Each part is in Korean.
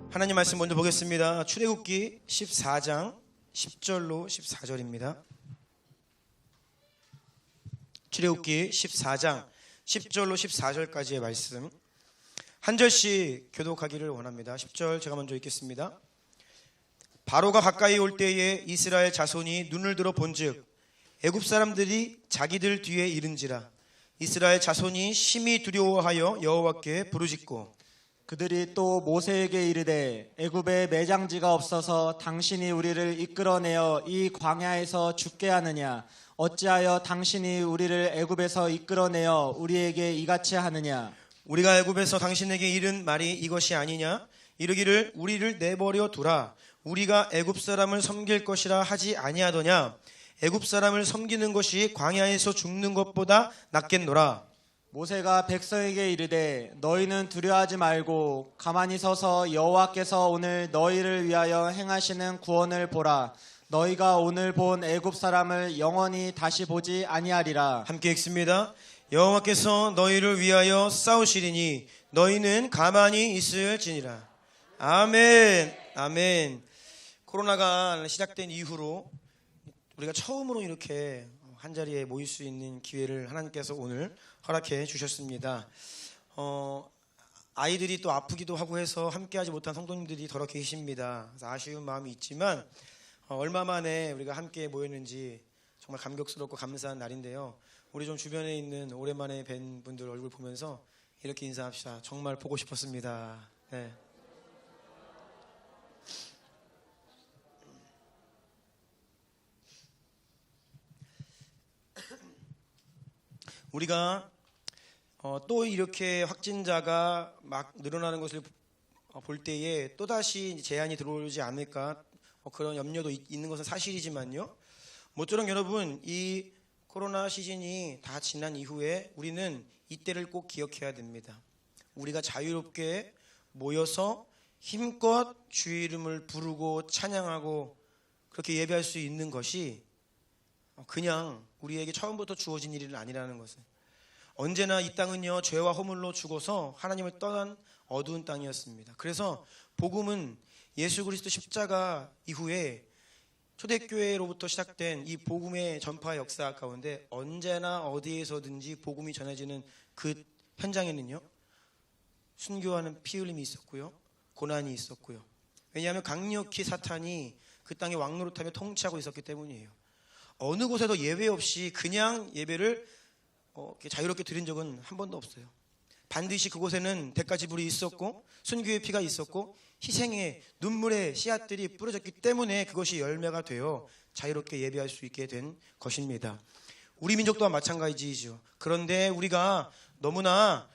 하나님 말씀 먼저 보겠습니다. 출애굽기 14장 10절로 14절입니다. 출애굽기 14장 10절로 14절까지의 말씀 한 절씩 교독하기를 원합니다. 10절 제가 먼저 읽겠습니다. 바로가 가까이 올 때에 이스라엘 자손이 눈을 들어 본즉 애굽 사람들이 자기들 뒤에 이른지라. 이스라엘 자손이 심히 두려워하여 여호와께 부르짖고 그들이 또 모세에게 이르되 애굽에 매장지가 없어서 당신이 우리를 이끌어내어 이 광야에서 죽게 하느냐? 어찌하여 당신이 우리를 애굽에서 이끌어내어 우리에게 이같이 하느냐? 우리가 애굽에서 당신에게 이른 말이 이것이 아니냐? 이르기를 우리를 내버려 두라. 우리가 애굽 사람을 섬길 것이라 하지 아니하더냐? 애굽 사람을 섬기는 것이 광야에서 죽는 것보다 낫겠노라. 모세가 백성에게 이르되 너희는 두려워하지 말고 가만히 서서 여호와께서 오늘 너희를 위하여 행하시는 구원을 보라. 너희가 오늘 본 애굽 사람을 영원히 다시 보지 아니하리라. 함께 읽습니다. 여호와께서 너희를 위하여 싸우시리니 너희는 가만히 있을지니라. 아멘. 아멘. 코로나가 시작된 이후로 우리가 처음으로 이렇게 한자리에 모일 수 있는 기회를 하나님께서 오늘 허락해 주셨습니다. 아이들이 또 아프기도 하고 해서 함께하지 못한 성도님들이 더러 계십니다. 그래서 아쉬운 마음이 있지만 얼마 만에 우리가 함께 모였는지 정말 감격스럽고 감사한 날인데요. 우리 좀 주변에 있는 오랜만에 뵌 분들 얼굴 보면서 이렇게 인사합시다. 정말 보고 싶었습니다. 네. 우리가 또 이렇게 확진자가 막 늘어나는 것을 볼 때에 또다시 제한이 들어오지 않을까 그런 염려도 있는 것은 사실이지만요. 모쪼록 여러분, 이 코로나 시즌이 다 지난 이후에 우리는 이때를 꼭 기억해야 됩니다. 우리가 자유롭게 모여서 힘껏 주의 이름을 부르고 찬양하고 그렇게 예배할 수 있는 것이 그냥 우리에게 처음부터 주어진 일은 아니라는 것을. 언제나 이 땅은요, 죄와 허물로 죽어서 하나님을 떠난 어두운 땅이었습니다. 그래서 복음은 예수 그리스도 십자가 이후에 초대교회로부터 시작된 이 복음의 전파 역사 가운데 언제나 어디에서든지 복음이 전해지는 그 현장에는요, 순교하는 피 흘림이 있었고요, 고난이 있었고요. 왜냐하면 강력히 사탄이 그 땅에 왕노릇하며 통치하고 있었기 때문이에요. 어느 곳에도 예외 없이 그냥 예배를 자유롭게 드린 적은 한 번도 없어요. 반드시 그곳에는 대가 지불이 있었고 순교의 피가 있었고 희생의 눈물의 씨앗들이 뿌려졌기 때문에 그것이 열매가 되어 자유롭게 예배할 수 있게 된 것입니다. 우리 민족 또한 마찬가지이죠. 그런데 우리가 너무나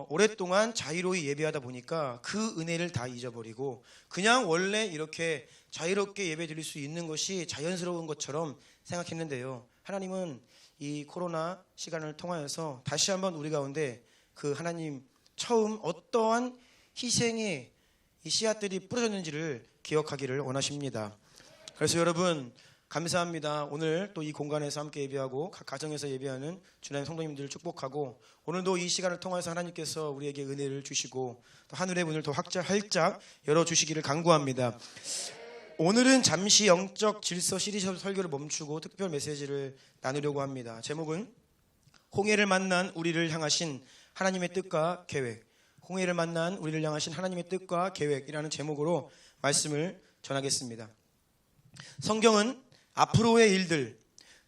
오랫동안 자유로이 예배하다 보니까 그 은혜를 다 잊어버리고 그냥 원래 이렇게 자유롭게 예배 드릴 수 있는 것이 자연스러운 것처럼 생각했는데요. 하나님은 이 코로나 시간을 통하여서 다시 한번 우리 가운데 그 하나님 처음 어떠한 희생의 이 씨앗들이 뿌려졌는지를 기억하기를 원하십니다. 그래서 여러분 감사합니다. 오늘 또 이 공간에서 함께 예배하고 각 가정에서 예배하는 주님 성도님들을 축복하고 오늘도 이 시간을 통해서 하나님께서 우리에게 은혜를 주시고 또 하늘의 문을 더 활짝 열어주시기를 간구합니다. 오늘은 잠시 영적 질서 시리즈 설교를 멈추고 특별 메시지를 나누려고 합니다. 제목은 홍해를 만난 우리를 향하신 하나님의 뜻과 계획, 홍해를 만난 우리를 향하신 하나님의 뜻과 계획이라는 제목으로 말씀을 전하겠습니다. 성경은 앞으로의 일들,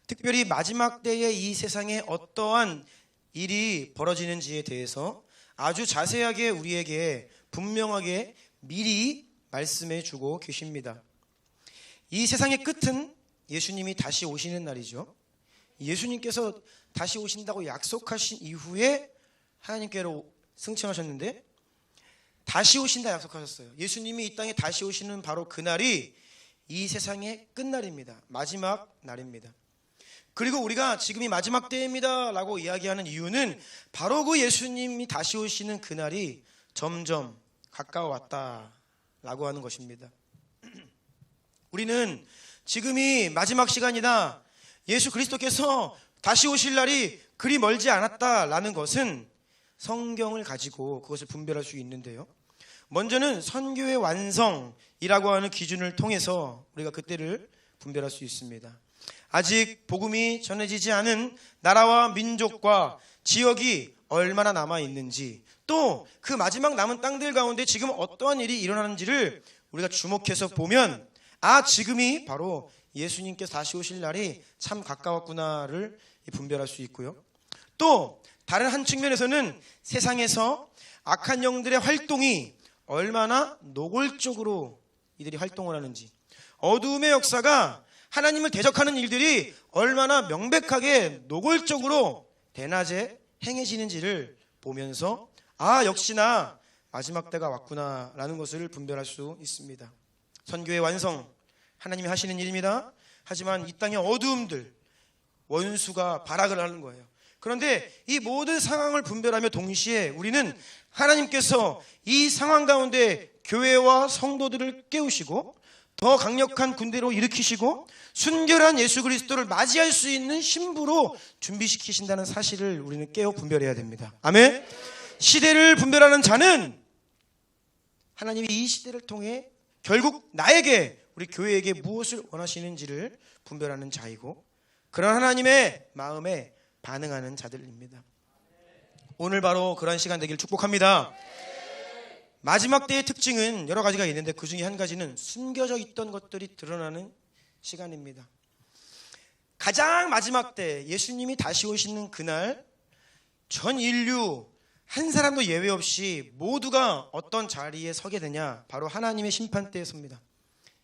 특별히 마지막 때의 이 세상에 어떠한 일이 벌어지는지에 대해서 아주 자세하게 우리에게 분명하게 미리 말씀해 주고 계십니다. 이 세상의 끝은 예수님이 다시 오시는 날이죠. 예수님께서 다시 오신다고 약속하신 이후에 하나님께로 승천하셨는데 다시 오신다 약속하셨어요. 예수님이 이 땅에 다시 오시는 바로 그날이 이 세상의 끝날입니다. 마지막 날입니다. 그리고 우리가 지금이 마지막 때입니다 라고 이야기하는 이유는 바로 그 예수님이 다시 오시는 그날이 점점 가까워왔다 라고 하는 것입니다. 우리는 지금이 마지막 시간이다, 예수 그리스도께서 다시 오실 날이 그리 멀지 않았다라는 것은 성경을 가지고 그것을 분별할 수 있는데요. 먼저는 선교의 완성이라고 하는 기준을 통해서 우리가 그때를 분별할 수 있습니다. 아직 복음이 전해지지 않은 나라와 민족과 지역이 얼마나 남아 있는지, 또 그 마지막 남은 땅들 가운데 지금 어떠한 일이 일어나는지를 우리가 주목해서 보면, 아, 지금이 바로 예수님께서 다시 오실 날이 참 가까웠구나를 분별할 수 있고요. 또 다른 한 측면에서는 세상에서 악한 영들의 활동이 얼마나 노골적으로 이들이 활동을 하는지, 어두움의 역사가 하나님을 대적하는 일들이 얼마나 명백하게 노골적으로 대낮에 행해지는지를 보면서, 아, 역시나 마지막 때가 왔구나라는 것을 분별할 수 있습니다. 선교의 완성, 하나님이 하시는 일입니다. 하지만 이 땅의 어두움들, 원수가 발악을 하는 거예요. 그런데 이 모든 상황을 분별하며 동시에 우리는 하나님께서 이 상황 가운데 교회와 성도들을 깨우시고 더 강력한 군대로 일으키시고 순결한 예수 그리스도를 맞이할 수 있는 신부로 준비시키신다는 사실을 우리는 깨어 분별해야 됩니다. 아멘. 시대를 분별하는 자는 하나님이 이 시대를 통해 결국 나에게, 우리 교회에게 무엇을 원하시는지를 분별하는 자이고, 그런 하나님의 마음에 반응하는 자들입니다. 오늘 바로 그런 시간 되길 축복합니다. 마지막 때의 특징은 여러 가지가 있는데 그 중에 한 가지는 숨겨져 있던 것들이 드러나는 시간입니다. 가장 마지막 때 예수님이 다시 오시는 그날, 전 인류 한 사람도 예외 없이 모두가 어떤 자리에 서게 되냐, 바로 하나님의 심판대에 섭니다.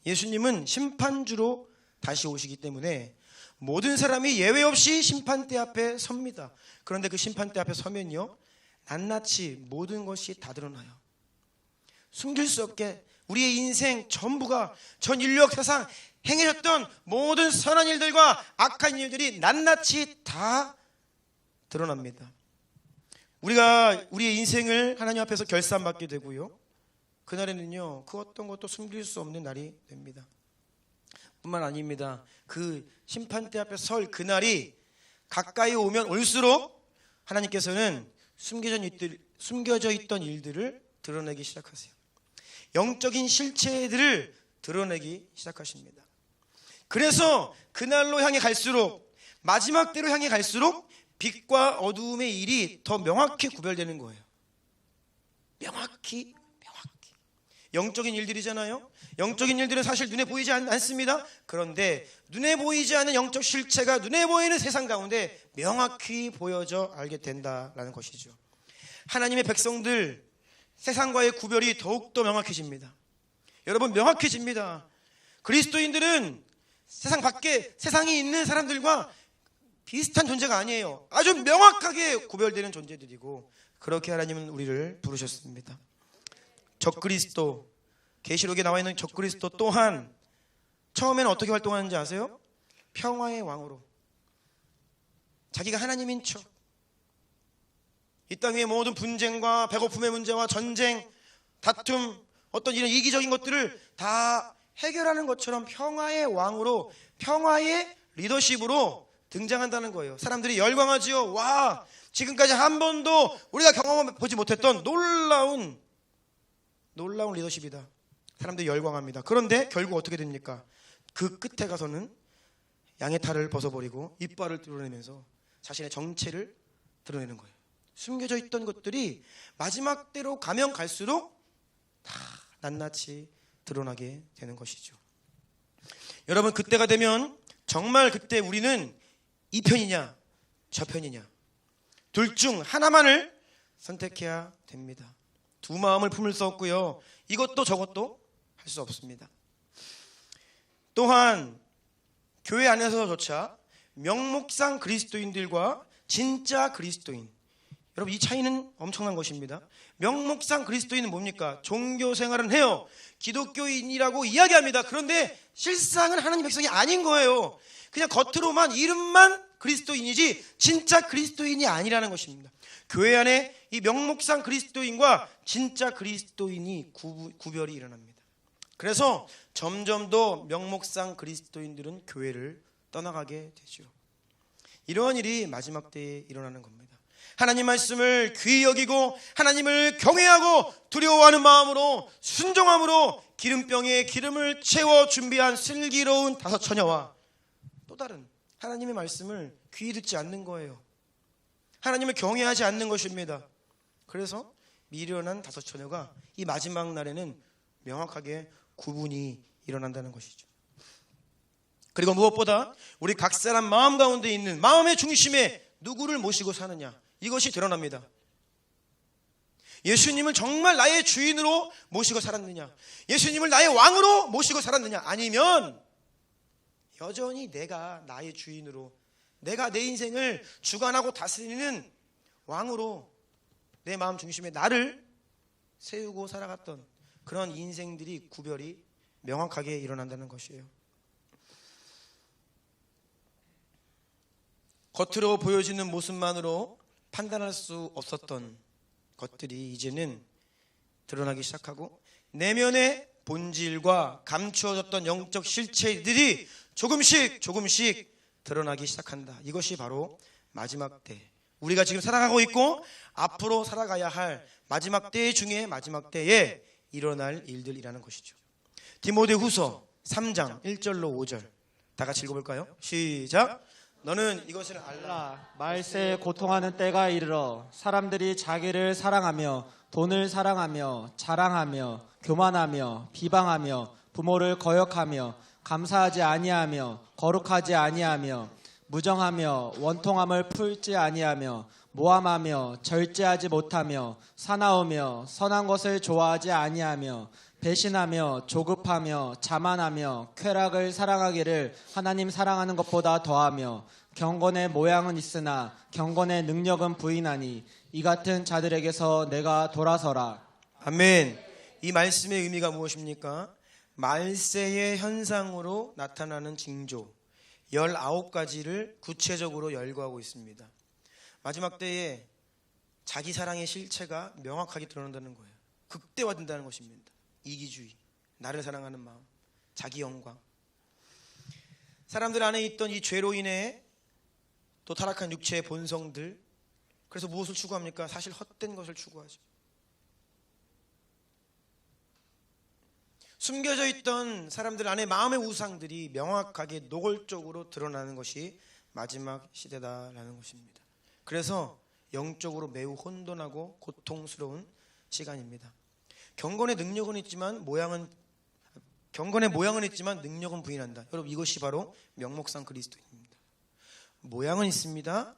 예수님은 심판주로 다시 오시기 때문에 모든 사람이 예외 없이 심판대 앞에 섭니다. 그런데 그 심판대 앞에 서면요, 낱낱이 모든 것이 다 드러나요. 숨길 수 없게 우리의 인생 전부가, 전 인류 역사상 행해졌던 모든 선한 일들과 악한 일들이 낱낱이 다 드러납니다. 우리가 우리의 인생을 하나님 앞에서 결산받게 되고요, 그날에는요, 그 어떤 것도 숨길 수 없는 날이 됩니다. 뿐만 아닙니다. 그 심판대 앞에 설 그날이 가까이 오면 올수록 하나님께서는 숨겨져 있던 일들을 드러내기 시작하세요. 영적인 실체들을 드러내기 시작하십니다. 그래서 그날로 향해 갈수록, 마지막 때로 향해 갈수록 빛과 어두움의 일이 더 명확히 구별되는 거예요. 명확히. 영적인 일들이잖아요. 영적인 일들은 사실 눈에 보이지 않습니다. 그런데 눈에 보이지 않는 영적 실체가 눈에 보이는 세상 가운데 명확히 보여져 알게 된다라는 것이죠. 하나님의 백성들, 세상과의 구별이 더욱더 명확해집니다. 여러분, 명확해집니다. 그리스도인들은 세상 밖에, 세상에 있는 사람들과 비슷한 존재가 아니에요. 아주 명확하게 구별되는 존재들이고, 그렇게 하나님은 우리를 부르셨습니다. 적그리스도, 계시록에 나와 있는 적그리스도 또한 처음에는 어떻게 활동하는지 아세요? 평화의 왕으로, 자기가 하나님인 척, 이 땅 위의 모든 분쟁과 배고픔의 문제와 전쟁, 다툼, 어떤 이런 이기적인 것들을 다 해결하는 것처럼 평화의 왕으로, 평화의 리더십으로 등장한다는 거예요. 사람들이 열광하지요. 와, 지금까지 한 번도 우리가 경험해보지 못했던 놀라운 리더십이다. 사람들이 열광합니다. 그런데 결국 어떻게 됩니까? 그 끝에 가서는 양의 탈을 벗어버리고 이빨을 드러내면서 자신의 정체를 드러내는 거예요. 숨겨져 있던 것들이 마지막 때로 가면 갈수록 다 낱낱이 드러나게 되는 것이죠. 여러분, 그때가 되면 정말 그때 우리는 이 편이냐 저 편이냐, 둘 중 하나만을 선택해야 됩니다. 두 마음을 품을 수 없고요, 이것도 저것도 할 수 없습니다. 또한 교회 안에서조차 명목상 그리스도인들과 진짜 그리스도인, 여러분, 이 차이는 엄청난 것입니다. 명목상 그리스도인은 뭡니까? 종교 생활은 해요. 기독교인이라고 이야기합니다. 그런데 실상은 하나님 백성이 아닌 거예요. 그냥 겉으로만, 이름만 그리스도인이지 진짜 그리스도인이 아니라는 것입니다. 교회 안에 이 명목상 그리스도인과 진짜 그리스도인이 구별이 일어납니다. 그래서 점점 더 명목상 그리스도인들은 교회를 떠나가게 되죠. 이러한 일이 마지막 때에 일어나는 겁니다. 하나님 말씀을 귀히 여기고 하나님을 경외하고 두려워하는 마음으로 순종함으로 기름병에 기름을 채워 준비한 슬기로운 5 처녀와 또 다른 하나님의 말씀을 귀히 듣지 않는 거예요. 하나님을 경외하지 않는 것입니다. 그래서 미련한 5 처녀가 이 마지막 날에는 명확하게 구분이 일어난다는 것이죠. 그리고 무엇보다 우리 각 사람 마음 가운데 있는 마음의 중심에 누구를 모시고 사느냐, 이것이 드러납니다. 예수님을 정말 나의 주인으로 모시고 살았느냐, 예수님을 나의 왕으로 모시고 살았느냐, 아니면 여전히 내가 나의 주인으로, 내가 내 인생을 주관하고 다스리는 왕으로 내 마음 중심에 나를 세우고 살아갔던 그런 인생들이 구별이 명확하게 일어난다는 것이에요. 겉으로 보여지는 모습만으로 판단할 수 없었던 것들이 이제는 드러나기 시작하고 내면의 본질과 감추어졌던 영적 실체들이 조금씩 드러나기 시작한다. 이것이 바로 마지막 때, 우리가 지금 살아가고 있고 앞으로 살아가야 할 마지막 때 중에 마지막 때에 일어날 일들이라는 것이죠. 디모데후서 3장 1절로 5절 다 같이 읽어볼까요? 시작. 너는 이것을 알라. 말세에 고통하는 때가 이르러 사람들이 자기를 사랑하며 돈을 사랑하며 자랑하며 교만하며 비방하며 부모를 거역하며 감사하지 아니하며 거룩하지 아니하며 무정하며 원통함을 풀지 아니하며 모함하며 절제하지 못하며 사나우며 선한 것을 좋아하지 아니하며 배신하며 조급하며 자만하며 쾌락을 사랑하기를 하나님 사랑하는 것보다 더하며 경건의 모양은 있으나 경건의 능력은 부인하니 이 같은 자들에게서 내가 돌아서라. 아멘. 이 말씀의 의미가 무엇입니까? 말세의 현상으로 나타나는 징조 19가지를 구체적으로 열거하고 있습니다. 마지막 때에 자기 사랑의 실체가 명확하게 드러난다는 거예요. 극대화된다는 것입니다. 이기주의, 나를 사랑하는 마음, 자기 영광. 사람들 안에 있던 이 죄로 인해 또 타락한 육체의 본성들, 그래서 무엇을 추구합니까? 사실 헛된 것을 추구하죠. 숨겨져 있던 사람들 안에 마음의 우상들이 명확하게 노골적으로 드러나는 것이 마지막 시대다라는 것입니다. 그래서 영적으로 매우 혼돈하고 고통스러운 시간입니다. 경건의 모양은 있지만 능력은 부인한다. 여러분, 이것이 바로 명목상 그리스도입니다. 모양은 있습니다.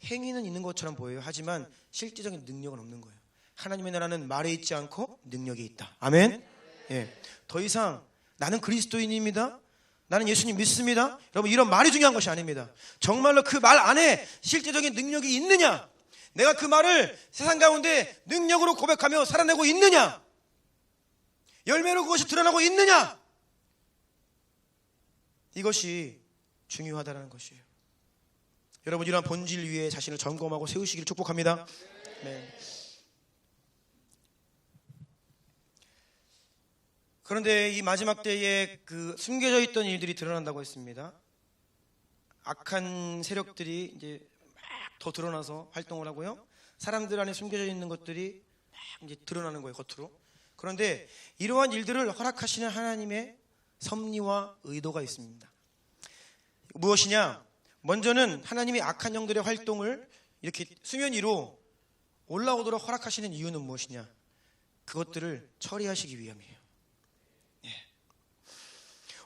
행위는 있는 것처럼 보여요. 하지만 실제적인 능력은 없는 거예요. 하나님의 나라는 말에 있지 않고 능력이 있다. 아멘. 예. 더 이상 나는 그리스도인입니다, 나는 예수님 믿습니다, 여러분, 이런 말이 중요한 것이 아닙니다. 정말로 그 말 안에 실제적인 능력이 있느냐, 내가 그 말을 세상 가운데 능력으로 고백하며 살아내고 있느냐, 열매로 그것이 드러나고 있느냐, 이것이 중요하다는 것이에요. 여러분, 이러한 본질 위에 자신을 점검하고 세우시기를 축복합니다. 네. 그런데 이 마지막 때에 그 숨겨져 있던 일들이 드러난다고 했습니다. 악한 세력들이 이제 막 더 드러나서 활동을 하고요. 사람들 안에 숨겨져 있는 것들이 막 이제 드러나는 거예요, 겉으로. 그런데 이러한 일들을 허락하시는 하나님의 섭리와 의도가 있습니다. 무엇이냐? 먼저는 하나님이 악한 영들의 활동을 이렇게 수면 위로 올라오도록 허락하시는 이유는 무엇이냐? 그것들을 처리하시기 위함이에요.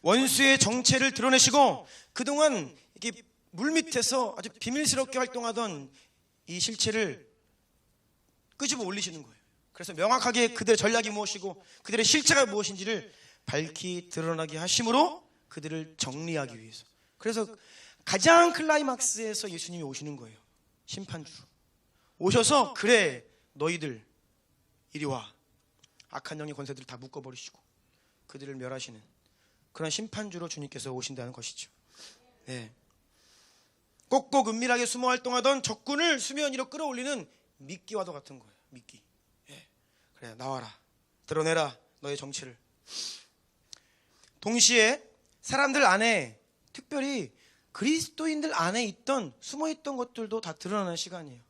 원수의 정체를 드러내시고 그동안 이렇게 물밑에서 아주 비밀스럽게 활동하던 이 실체를 끄집어 올리시는 거예요. 그래서 명확하게 그들의 전략이 무엇이고 그들의 실체가 무엇인지를 밝히 드러나게 하심으로 그들을 정리하기 위해서. 그래서 가장 클라이막스에서 예수님이 오시는 거예요. 심판주로 오셔서, 그래 너희들 이리 와, 악한 영의 권세들을 다 묶어버리시고 그들을 멸하시는 그런 심판주로 주님께서 오신다는 것이죠. 네. 꼭꼭 은밀하게 숨어 활동하던 적군을 수면 위로 끌어올리는 미끼와도 같은 거예요. 미끼. 네. 그래, 나와라, 드러내라 너의 정체를. 동시에 사람들 안에, 특별히 그리스도인들 안에 있던 숨어있던 것들도 다 드러나는 시간이에요.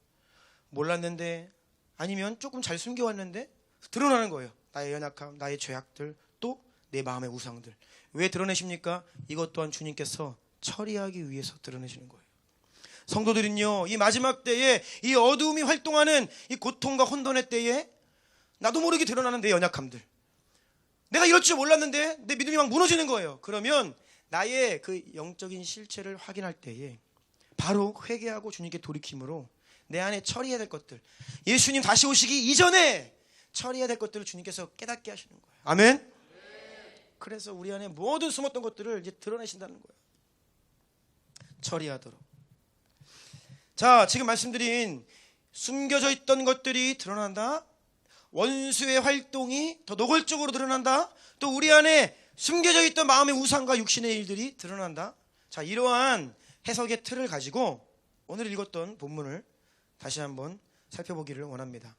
몰랐는데 아니면 조금 잘 숨겨왔는데 드러나는 거예요. 나의 연약함, 나의 죄악들, 또 내 마음의 우상들. 왜 드러내십니까? 이것 또한 주님께서 처리하기 위해서 드러내시는 거예요. 성도들은요, 이 마지막 때에 이 어두움이 활동하는 이 고통과 혼돈의 때에 나도 모르게 드러나는 내 연약함들, 내가 이럴 줄 몰랐는데 내 믿음이 막 무너지는 거예요. 그러면 나의 그 영적인 실체를 확인할 때에 바로 회개하고 주님께 돌이킴으로 내 안에 처리해야 될 것들, 예수님 다시 오시기 이전에 처리해야 될 것들을 주님께서 깨닫게 하시는 거예요. 아멘. 그래서 우리 안에 모든 숨었던 것들을 이제 드러내신다는 거예요. 처리하도록. 자, 지금 말씀드린 숨겨져 있던 것들이 드러난다, 원수의 활동이 더 노골적으로 드러난다, 또 우리 안에 숨겨져 있던 마음의 우상과 육신의 일들이 드러난다. 자, 이러한 해석의 틀을 가지고 오늘 읽었던 본문을 다시 한번 살펴보기를 원합니다.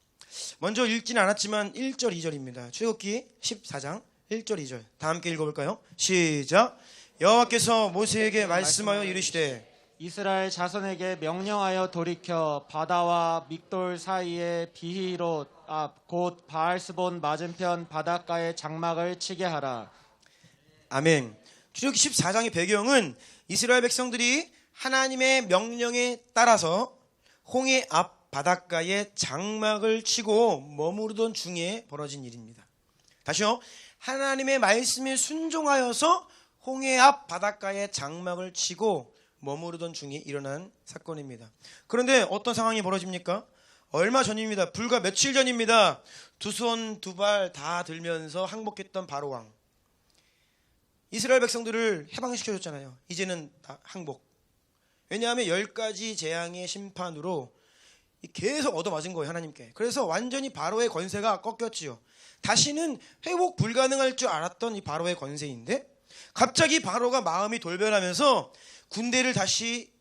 먼저 읽지는 않았지만 1절 2절입니다. 출애굽기 14장 1절 2절 다 함께 읽어볼까요? 시작. 여호와께서 모세에게 말씀하여 이르시되 이스라엘 자손에게 명령하여 돌이켜 바다와 믹돌 사이에 비히롯 앞 곧 바알스본 맞은편 바닷가에 장막을 치게 하라. 아멘. 출애굽기 14장의 배경은 이스라엘 백성들이 하나님의 명령에 따라서 홍해 앞 바닷가에 장막을 치고 머무르던 중에 벌어진 일입니다. 다시요. 하나님의 말씀에 순종하여서 홍해 앞 바닷가에 장막을 치고 머무르던 중에 일어난 사건입니다. 그런데 어떤 상황이 벌어집니까? 얼마 전입니다. 불과 며칠 전입니다. 두 손 두 발 다 들면서 항복했던 바로왕, 이스라엘 백성들을 해방시켜줬잖아요. 이제는 다 항복. 왜냐하면 10가지 재앙의 심판으로 계속 얻어맞은 거예요, 하나님께. 그래서 완전히 바로의 권세가 꺾였지요. 다시는 회복 불가능할 줄 알았던 이 바로의 권세인데 갑자기 바로가 마음이 돌변하면서 군대를 다시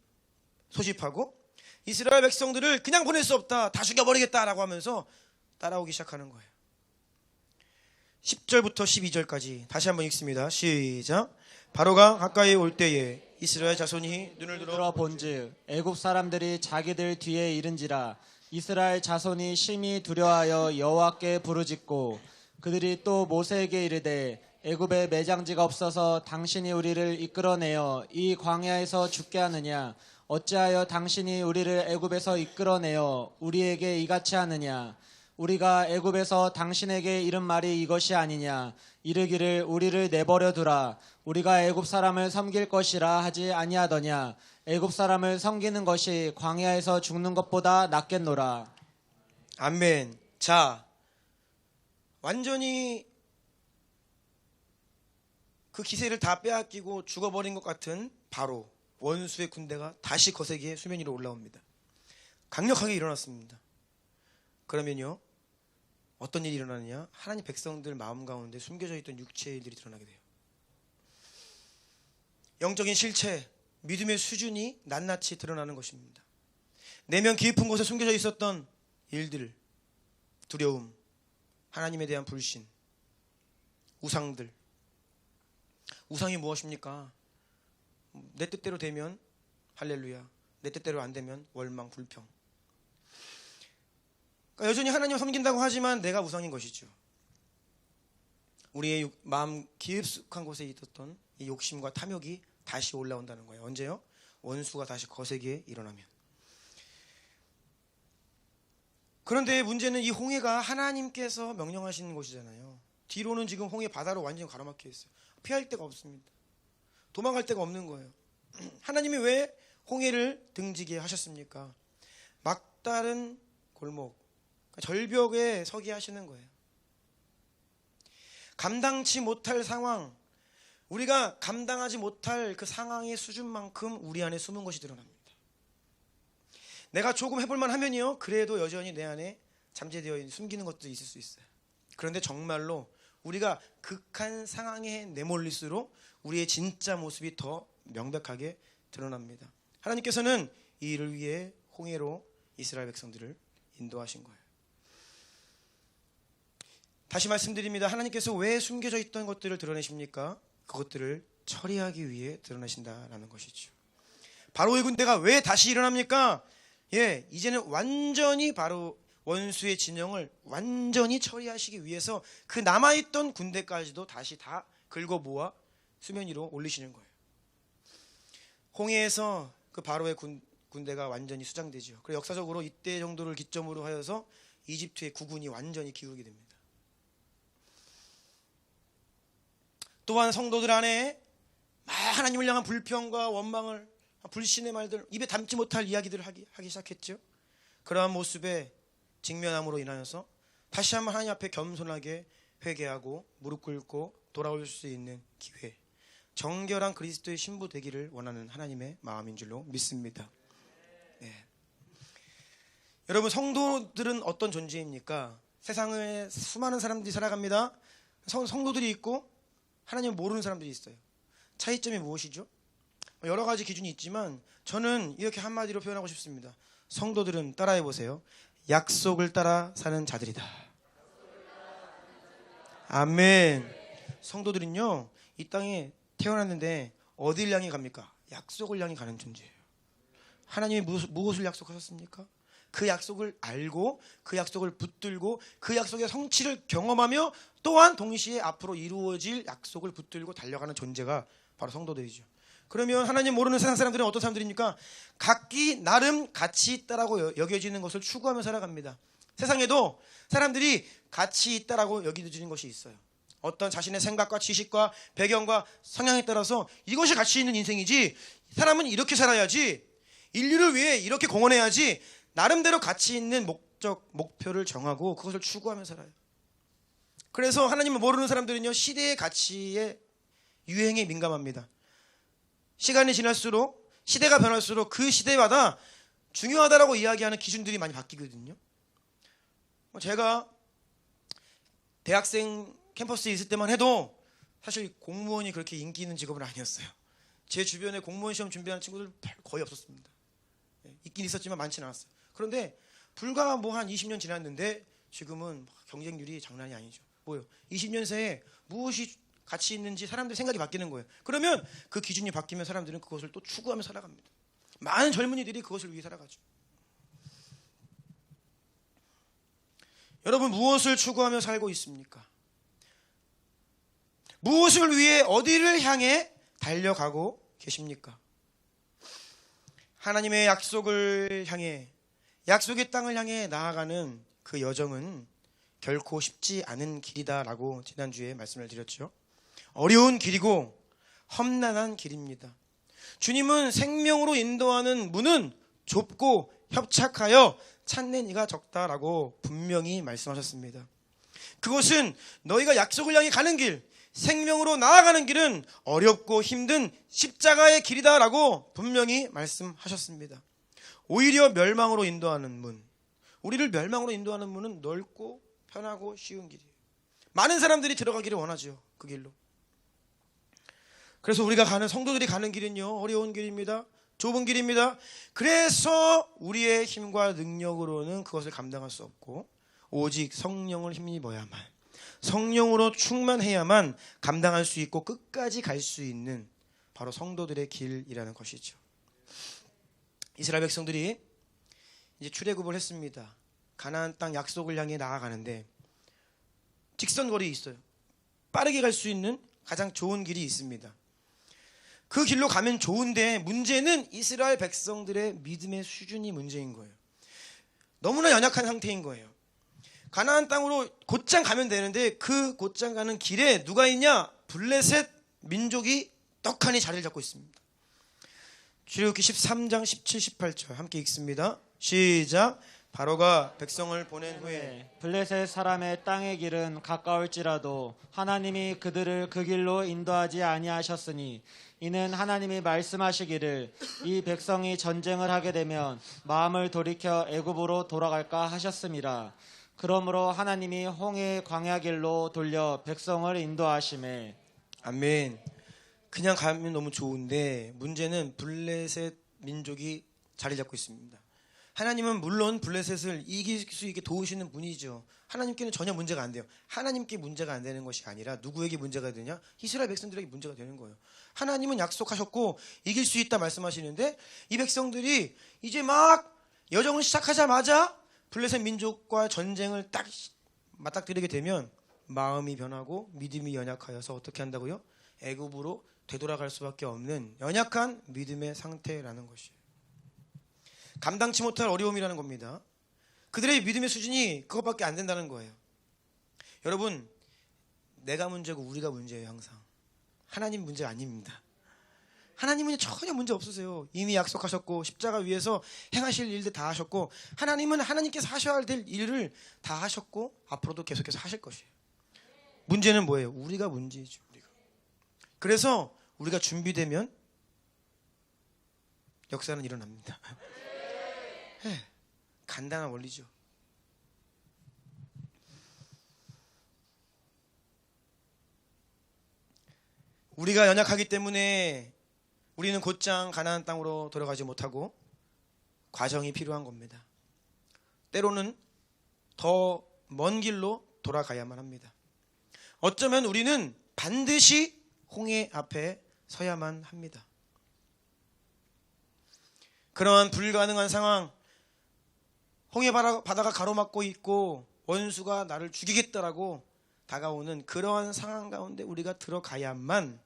소집하고 이스라엘 백성들을 그냥 보낼 수 없다, 다 죽여버리겠다라고 하면서 따라오기 시작하는 거예요. 10절부터 12절까지 다시 한번 읽습니다. 시작. 바로가 가까이 올 때에 이스라엘 자손이 눈을 들어 본즉 애굽 사람들이 자기들 뒤에 이른지라. 이스라엘 자손이 심히 두려워하여 여호와께 부르짖고 그들이 또 모세에게 이르되 애굽에 매장지가 없어서 당신이 우리를 이끌어내어 이 광야에서 죽게 하느냐? 어찌하여 당신이 우리를 애굽에서 이끌어내어 우리에게 이같이 하느냐? 우리가 애굽에서 당신에게 이른 말이 이것이 아니냐? 이르기를 우리를 내버려 두라. 우리가 애굽 사람을 섬길 것이라 하지 아니하더냐? 애굽 사람을 섬기는 것이 광야에서 죽는 것보다 낫겠노라. 아멘. 자, 완전히 그 기세를 다 빼앗기고 죽어버린 것 같은 바로 원수의 군대가 다시 거세게 수면 위로 올라옵니다. 강력하게 일어났습니다. 그러면요, 어떤 일이 일어나느냐? 하나님 백성들 마음 가운데 숨겨져 있던 육체의 일들이 드러나게 돼요. 영적인 실체, 믿음의 수준이 낱낱이 드러나는 것입니다. 내면 깊은 곳에 숨겨져 있었던 일들, 두려움, 하나님에 대한 불신, 우상들. 우상이 무엇입니까? 내 뜻대로 되면 할렐루야, 내 뜻대로 안 되면 월망, 불평. 그러니까 여전히 하나님을 섬긴다고 하지만 내가 우상인 것이죠. 우리의 마음 깊숙한 곳에 있었던 이 욕심과 탐욕이 다시 올라온다는 거예요. 언제요? 원수가 다시 거세게 일어나면. 그런데 문제는 이 홍해가 하나님께서 명령하시는 곳이잖아요. 뒤로는 지금 홍해 바다로 완전히 가로막혀 있어요. 피할 데가 없습니다. 도망갈 데가 없는 거예요. 하나님이 왜 홍해를 등지게 하셨습니까? 막다른 골목, 절벽에 서게 하시는 거예요. 감당치 못할 상황, 우리가 감당하지 못할 그 상황의 수준만큼 우리 안에 숨은 것이 드러납니다. 내가 조금 해볼만 하면요, 그래도 여전히 내 안에 잠재되어 있는 숨기는 것도 있을 수 있어요. 그런데 정말로 우리가 극한 상황에 내몰릴수록 우리의 진짜 모습이 더 명백하게 드러납니다. 하나님께서는 이 일을 위해 홍해로 이스라엘 백성들을 인도하신 거예요. 다시 말씀드립니다. 하나님께서 왜 숨겨져 있던 것들을 드러내십니까? 그것들을 처리하기 위해 드러내신다라는 것이죠. 바로의 군대가 왜 다시 일어납니까? 이제는 완전히 바로 원수의 진영을 완전히 처리하시기 위해서 그 남아있던 군대까지도 다시 다 긁어 모아 수면 위로 올리시는 거예요. 홍해에서 그 바로의 군대가 완전히 수장되죠. 그리고 역사적으로 이때 정도를 기점으로 하여서 이집트의 국군이 완전히 기울게 됩니다. 또한 성도들 안에 하나님을 향한 불평과 원망을, 불신의 말들, 입에 담지 못할 이야기들을 하기 시작했죠. 그러한 모습에 직면함으로 인하여서 다시 한번 하나님 앞에 겸손하게 회개하고 무릎 꿇고 돌아올 수 있는 기회, 정결한 그리스도의 신부 되기를 원하는 하나님의 마음인 줄로 믿습니다. 여러분, 성도들은 어떤 존재입니까? 세상에 수많은 사람들이 살아갑니다. 성도들이 있고 하나님을 모르는 사람들이 있어요. 차이점이 무엇이죠? 여러 가지 기준이 있지만 저는 이렇게 한마디로 표현하고 싶습니다. 성도들은, 따라해 보세요, 약속을 따라 사는 자들이다. 아멘. 성도들은요, 이 땅에 태어났는데 어디를 향해 갑니까? 약속을 향해 가는 존재예요. 하나님이 무엇을 약속하셨습니까? 그 약속을 알고 그 약속을 붙들고 그 약속의 성취를 경험하며 또한 동시에 앞으로 이루어질 약속을 붙들고 달려가는 존재가 바로 성도들이죠. 그러면 하나님 모르는 세상 사람들은 어떤 사람들입니까? 각기 나름 가치 있다라고 여겨지는 것을 추구하며 살아갑니다. 세상에도 사람들이 가치 있다라고 여겨지는 것이 있어요. 어떤 자신의 생각과 지식과 배경과 성향에 따라서 이것이 가치 있는 인생이지, 사람은 이렇게 살아야지, 인류를 위해 이렇게 공헌해야지, 나름대로 가치 있는 목적, 목표를 정하고 그것을 추구하며 살아요. 그래서 하나님을 모르는 사람들은요, 시대의 가치에, 유행에 민감합니다. 시간이 지날수록, 시대가 변할수록 그 시대마다 중요하다라고 이야기하는 기준들이 많이 바뀌거든요. 제가 대학생 캠퍼스에 있을 때만 해도 사실 공무원이 그렇게 인기 있는 직업은 아니었어요. 제 주변에 공무원 시험 준비하는 친구들 거의 없었습니다. 있긴 있었지만 많지는 않았어요. 그런데 불과 한 20년 지났는데 지금은 경쟁률이 장난이 아니죠. 20년 새에 무엇이 가치 있는지 사람들 생각이 바뀌는 거예요. 그러면 그 기준이 바뀌면 사람들은 그것을 또 추구하며 살아갑니다. 많은 젊은이들이 그것을 위해 살아가죠. 여러분, 무엇을 추구하며 살고 있습니까? 무엇을 위해, 어디를 향해 달려가고 계십니까? 하나님의 약속을 향해, 약속의 땅을 향해 나아가는 그 여정은 결코 쉽지 않은 길이다라고 지난주에 말씀을 드렸죠. 어려운 길이고 험난한 길입니다. 주님은 생명으로 인도하는 문은 좁고 협착하여 찾는 이가 적다라고 분명히 말씀하셨습니다. 그것은 너희가 약속을 향해 가는 길, 생명으로 나아가는 길은 어렵고 힘든 십자가의 길이다라고 분명히 말씀하셨습니다. 오히려 멸망으로 인도하는 문, 우리를 멸망으로 인도하는 문은 넓고 편하고 쉬운 길이에요. 많은 사람들이 들어가기를 원하죠, 그 길로. 그래서 우리가 가는, 성도들이 가는 길은요, 어려운 길입니다. 좁은 길입니다. 그래서 우리의 힘과 능력으로는 그것을 감당할 수 없고 오직 성령을 힘입어야만, 성령으로 충만해야만 감당할 수 있고 끝까지 갈 수 있는 바로 성도들의 길이라는 것이죠. 이스라엘 백성들이 이제 출애굽을 했습니다. 가나안 땅 약속을 향해 나아가는데 직선거리에 있어요. 빠르게 갈 수 있는 가장 좋은 길이 있습니다. 그 길로 가면 좋은데 문제는 이스라엘 백성들의 믿음의 수준이 문제인 거예요. 너무나 연약한 상태인 거예요. 가나안 땅으로 곧장 가면 되는데 그 곧장 가는 길에 누가 있냐? 블레셋 민족이 떡하니 자리를 잡고 있습니다. 출애굽기 13장 17, 18절 함께 읽습니다. 시작. 바로가 백성을 보낸 후에 블레셋 사람의 땅의 길은 가까울지라도 하나님이 그들을 그 길로 인도하지 아니하셨으니 이는 하나님이 말씀하시기를 이 백성이 전쟁을 하게 되면 마음을 돌이켜 애굽으로 돌아갈까 하셨음이라. 그러므로 하나님이 홍해 광야 길로 돌려 백성을 인도하시매. 아멘. 그냥 가면 너무 좋은데 문제는 블레셋 민족이 자리 잡고 있습니다. 하나님은 물론 블레셋을 이길 수 있게 도우시는 분이죠. 하나님께는 전혀 문제가 안 돼요. 하나님께 문제가 안 되는 것이 아니라 누구에게 문제가 되냐? 이스라엘 백성들에게 문제가 되는 거예요. 하나님은 약속하셨고 이길 수 있다 말씀하시는데 이 백성들이 이제 막 여정을 시작하자마자 블레셋 민족과 전쟁을 딱 맞닥뜨리게 되면 마음이 변하고 믿음이 연약하여서 어떻게 한다고요? 애굽으로 되돌아갈 수밖에 없는 연약한 믿음의 상태라는 것이에요. 감당치 못할 어려움이라는 겁니다. 그들의 믿음의 수준이 그것밖에 안 된다는 거예요. 여러분, 내가 문제고 우리가 문제예요. 항상 하나님 문제가 아닙니다. 하나님은 전혀 문제 없으세요. 이미 약속하셨고 십자가 위에서 행하실 일들 다 하셨고, 하나님은 하나님께서 하셔야 될 일을 다 하셨고 앞으로도 계속해서 하실 것이에요. 문제는 뭐예요? 우리가 문제죠. 우리가. 그래서 우리가 준비되면 역사는 일어납니다. 네, 간단한 원리죠. 우리가 연약하기 때문에 우리는 곧장 가나안 땅으로 돌아가지 못하고 과정이 필요한 겁니다. 때로는 더 먼 길로 돌아가야만 합니다. 어쩌면 우리는 반드시 홍해 앞에 서야만 합니다. 그러한 불가능한 상황, 홍해 바다가 가로막고 있고 원수가 나를 죽이겠다라고 다가오는 그러한 상황 가운데 우리가 들어가야만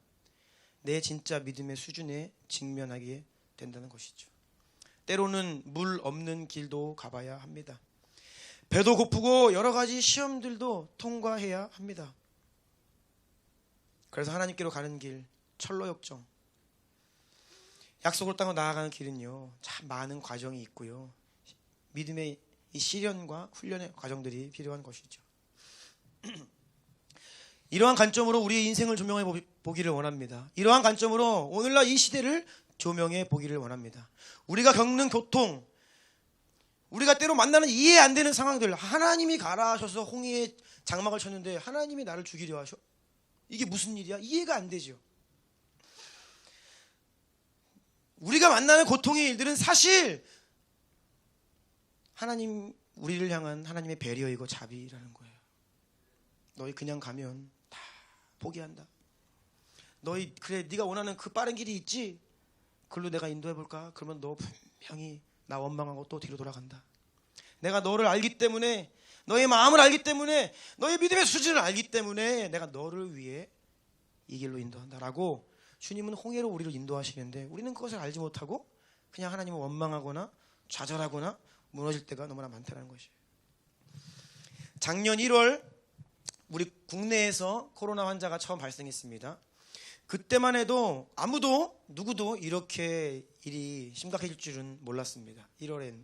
내 진짜 믿음의 수준에 직면하게 된다는 것이죠. 때로는 물 없는 길도 가봐야 합니다. 배도 고프고 여러 가지 시험들도 통과해야 합니다. 그래서 하나님께로 가는 길, 철로역정, 약속을 땅으로 나아가는 길은요, 참 많은 과정이 있고요. 믿음의 이 시련과 훈련의 과정들이 필요한 것이죠. 이러한 관점으로 우리의 인생을 조명해 보기를 원합니다. 이러한 관점으로 오늘날 이 시대를 조명해 보기를 원합니다. 우리가 겪는 고통, 우리가 때로 만나는 이해 안 되는 상황들, 하나님이 가라 하셔서 홍해에 장막을 쳤는데 하나님이 나를 죽이려 하셔? 이게 무슨 일이야? 이해가 안 되죠. 우리가 만나는 고통의 일들은 사실 하나님, 우리를 향한 하나님의 배려이고 자비라는 거예요. 너희 그냥 가면 다 포기한다. 너희 그래 네가 원하는 그 빠른 길이 있지? 그걸로 내가 인도해볼까? 그러면 너 분명히 나 원망하고 또 뒤로 돌아간다. 내가 너를 알기 때문에, 너의 마음을 알기 때문에, 너의 믿음의 수준을 알기 때문에 내가 너를 위해 이 길로 인도한다라고 주님은 홍해로 우리를 인도하시는데, 우리는 그것을 알지 못하고 그냥 하나님을 원망하거나 좌절하거나 무너질 때가 너무나 많다는 것이에요. 작년 1월 우리 국내에서 코로나 환자가 처음 발생했습니다. 그때만 해도 누구도 이렇게 일이 심각해질 줄은 몰랐습니다. 1월엔.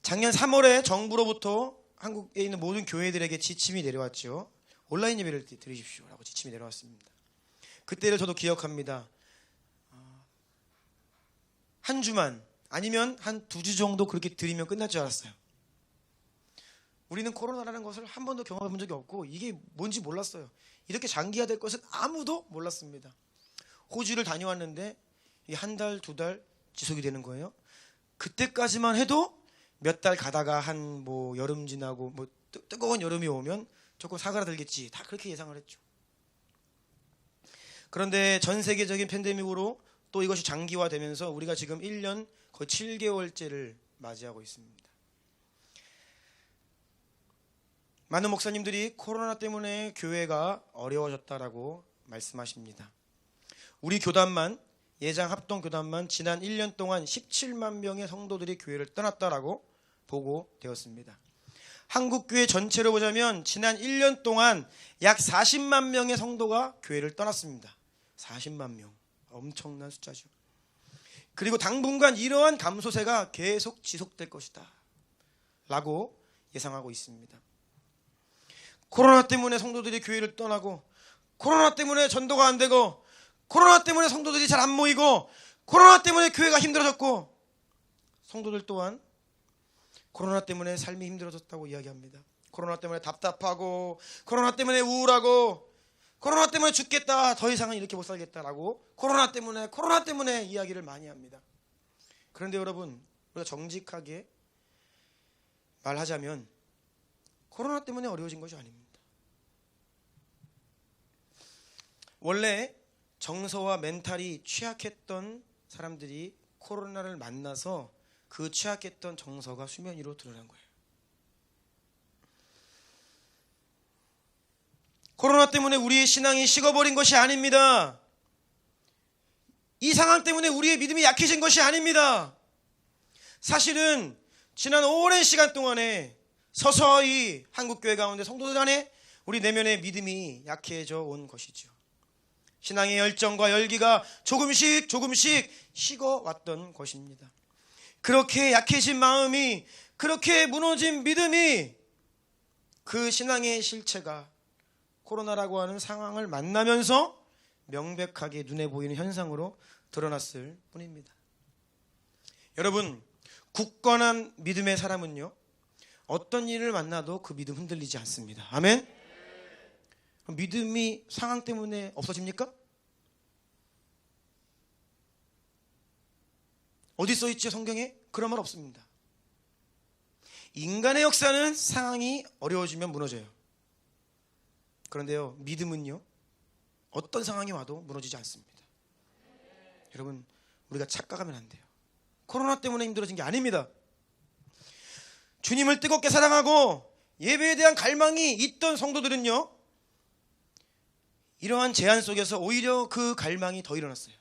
작년 3월에 정부로부터 한국에 있는 모든 교회들에게 지침이 내려왔죠. 온라인 예배를 드리십시오라고 지침이 내려왔습니다. 그때를 저도 기억합니다. 한 주만, 아니면 한 2주 정도 그렇게 드리면 끝날 줄 알았어요. 우리는 코로나라는 것을 한 번도 경험해 본 적이 없고 이게 뭔지 몰랐어요. 이렇게 장기화될 것은 아무도 몰랐습니다. 호주를 다녀왔는데 한 달, 2달 지속이 되는 거예요. 그때까지만 해도 몇 달 가다가 한 뭐 여름 지나고 뭐 뜨거운 여름이 오면 조금 사그라들겠지, 다 그렇게 예상을 했죠. 그런데 전 세계적인 팬데믹으로 또 이것이 장기화되면서 우리가 지금 1년 거의 7개월째를 맞이하고 있습니다. 많은 목사님들이 코로나 때문에 교회가 어려워졌다라고 말씀하십니다. 우리 교단만, 예장 합동 교단만 지난 1년 동안 17만 명의 성도들이 교회를 떠났다라고 보고되었습니다. 한국 교회 전체로 보자면 지난 1년 동안 약 40만 명의 성도가 교회를 떠났습니다. 40만 명, 엄청난 숫자죠. 그리고 당분간 이러한 감소세가 계속 지속될 것이다 라고 예상하고 있습니다. 코로나 때문에 성도들이 교회를 떠나고, 코로나 때문에 전도가 안 되고, 코로나 때문에 성도들이 잘 안 모이고, 코로나 때문에 교회가 힘들어졌고, 성도들 또한 코로나 때문에 삶이 힘들어졌다고 이야기합니다. 코로나 때문에 답답하고, 코로나 때문에 우울하고, 코로나 때문에 죽겠다, 더 이상은 이렇게 못 살겠다라고 코로나 때문에 이야기를 많이 합니다. 그런데 여러분, 우리가 정직하게 말하자면 코로나 때문에 어려워진 것이 아닙니다. 원래 정서와 멘탈이 취약했던 사람들이 코로나를 만나서 그 취약했던 정서가 수면 위로 드러난 거예요. 코로나 때문에 우리의 신앙이 식어버린 것이 아닙니다. 이 상황 때문에 우리의 믿음이 약해진 것이 아닙니다. 사실은 지난 오랜 시간 동안에 서서히 한국교회 가운데 성도들 안에 우리 내면의 믿음이 약해져 온 것이죠. 신앙의 열정과 열기가 조금씩 식어왔던 것입니다. 그렇게 약해진 마음이, 그렇게 무너진 믿음이 그 신앙의 실체가 코로나라고 하는 상황을 만나면서 명백하게 눈에 보이는 현상으로 드러났을 뿐입니다. 여러분, 굳건한 믿음의 사람은요, 어떤 일을 만나도 그 믿음 흔들리지 않습니다. 아멘? 믿음이 상황 때문에 없어집니까? 어디 써있지 성경에? 그런 말 없습니다. 인간의 역사는 상황이 어려워지면 무너져요. 그런데요, 믿음은요, 어떤 상황이 와도 무너지지 않습니다. 여러분, 우리가 착각하면 안 돼요. 코로나 때문에 힘들어진 게 아닙니다. 주님을 뜨겁게 사랑하고 예배에 대한 갈망이 있던 성도들은요, 이러한 제한 속에서 오히려 그 갈망이 더 일어났어요.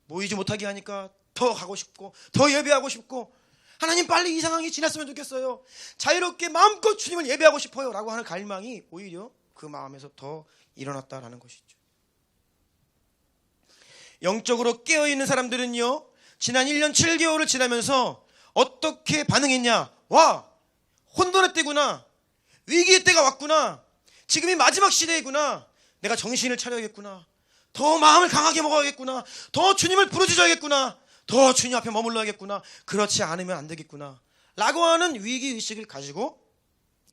모이지 못하게 하니까 더 가고 싶고, 더 예배하고 싶고, 하나님 빨리 이 상황이 지났으면 좋겠어요, 자유롭게 마음껏 주님을 예배하고 싶어요 라고 하는 갈망이 오히려 그 마음에서 더 일어났다라는 것이죠. 영적으로 깨어있는 사람들은요, 지난 1년 7개월을 지나면서 어떻게 반응했냐? 와, 혼돈의 때구나, 위기의 때가 왔구나, 지금이 마지막 시대이구나, 내가 정신을 차려야겠구나, 더 마음을 강하게 먹어야겠구나, 더 주님을 부르짖어야겠구나, 더 주님 앞에 머물러야겠구나, 그렇지 않으면 안 되겠구나 라고 하는 위기의식을 가지고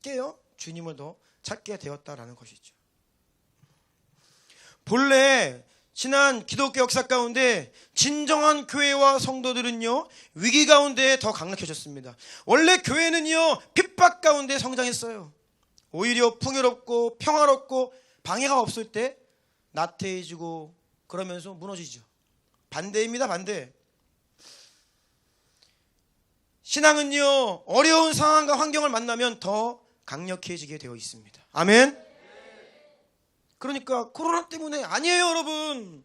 깨어 주님을 더 찾게 되었다라는 것이죠. 본래 지난 기독교 역사 가운데 진정한 교회와 성도들은요, 위기 가운데 더 강력해졌습니다. 원래 교회는요, 핍박 가운데 성장했어요. 오히려 풍요롭고 평화롭고 방해가 없을 때 나태해지고 그러면서 무너지죠. 반대입니다, 반대. 신앙은요, 어려운 상황과 환경을 만나면 더 강력해지게 되어 있습니다. 아멘. 그러니까 코로나 때문에 아니에요, 여러분.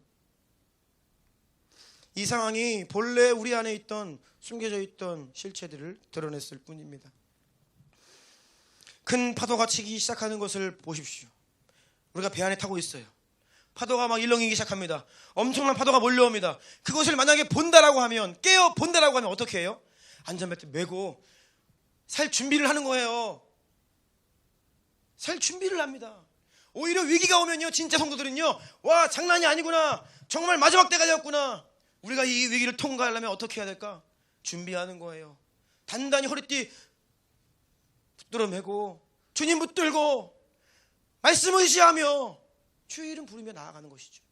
이 상황이 본래 우리 안에 있던, 숨겨져 있던 실체들을 드러냈을 뿐입니다. 큰 파도가 치기 시작하는 것을 보십시오. 우리가 배 안에 타고 있어요. 파도가 막 일렁이기 시작합니다. 엄청난 파도가 몰려옵니다. 그것을 만약에 본다라고 하면, 깨어 본다라고 하면 어떻게 해요? 안전벨트 메고 살 준비를 하는 거예요. 살 준비를 합니다. 오히려 위기가 오면요, 진짜 성도들은요, 와, 장난이 아니구나, 정말 마지막 때가 되었구나, 우리가 이 위기를 통과하려면 어떻게 해야 될까? 준비하는 거예요. 단단히 허리띠 붙들어 매고 주님 붙들고 말씀을 의지하며 주의 이름 부르며 나아가는 것이죠.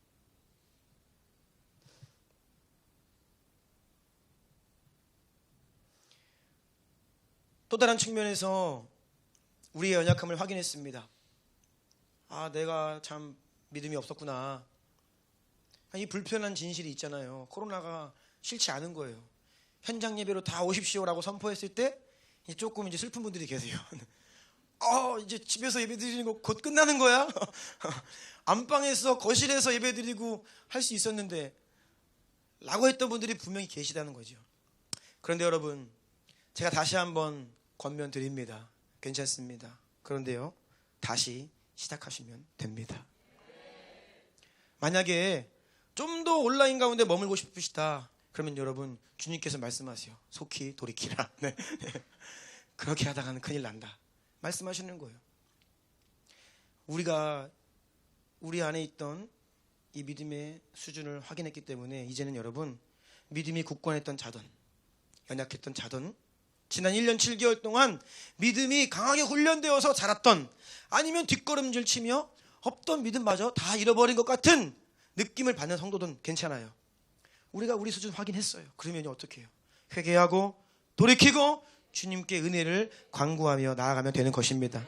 또 다른 측면에서 우리의 연약함을 확인했습니다. 아, 내가 참 믿음이 없었구나. 이 불편한 진실이 있잖아요. 코로나가 싫지 않은 거예요. 현장 예배로 다 오십시오라고 선포했을 때 조금 이제 슬픈 분들이 계세요. 이제 집에서 예배 드리는 거 곧 끝나는 거야? 안방에서, 거실에서 예배 드리고 할 수 있었는데 라고 했던 분들이 분명히 계시다는 거죠. 그런데 여러분, 제가 다시 한번 권면 드립니다. 괜찮습니다. 그런데요, 다시 시작하시면 됩니다. 만약에 좀 더 온라인 가운데 머물고 싶으시다, 그러면 여러분, 주님께서 말씀하세요. 속히 돌이키라. 네. 그렇게 하다가는 큰일 난다 말씀하시는 거예요. 우리가 우리 안에 있던 이 믿음의 수준을 확인했기 때문에 이제는 여러분, 믿음이 굳건했던 자든 연약했던 자든, 지난 1년 7개월 동안 믿음이 강하게 훈련되어서 자랐던, 아니면 뒷걸음질 치며 없던 믿음마저 다 잃어버린 것 같은 느낌을 받는 성도든 괜찮아요. 우리가 우리 수준 확인했어요. 그러면 어떻게 해요? 회개하고 돌이키고 주님께 은혜를 간구하며 나아가면 되는 것입니다.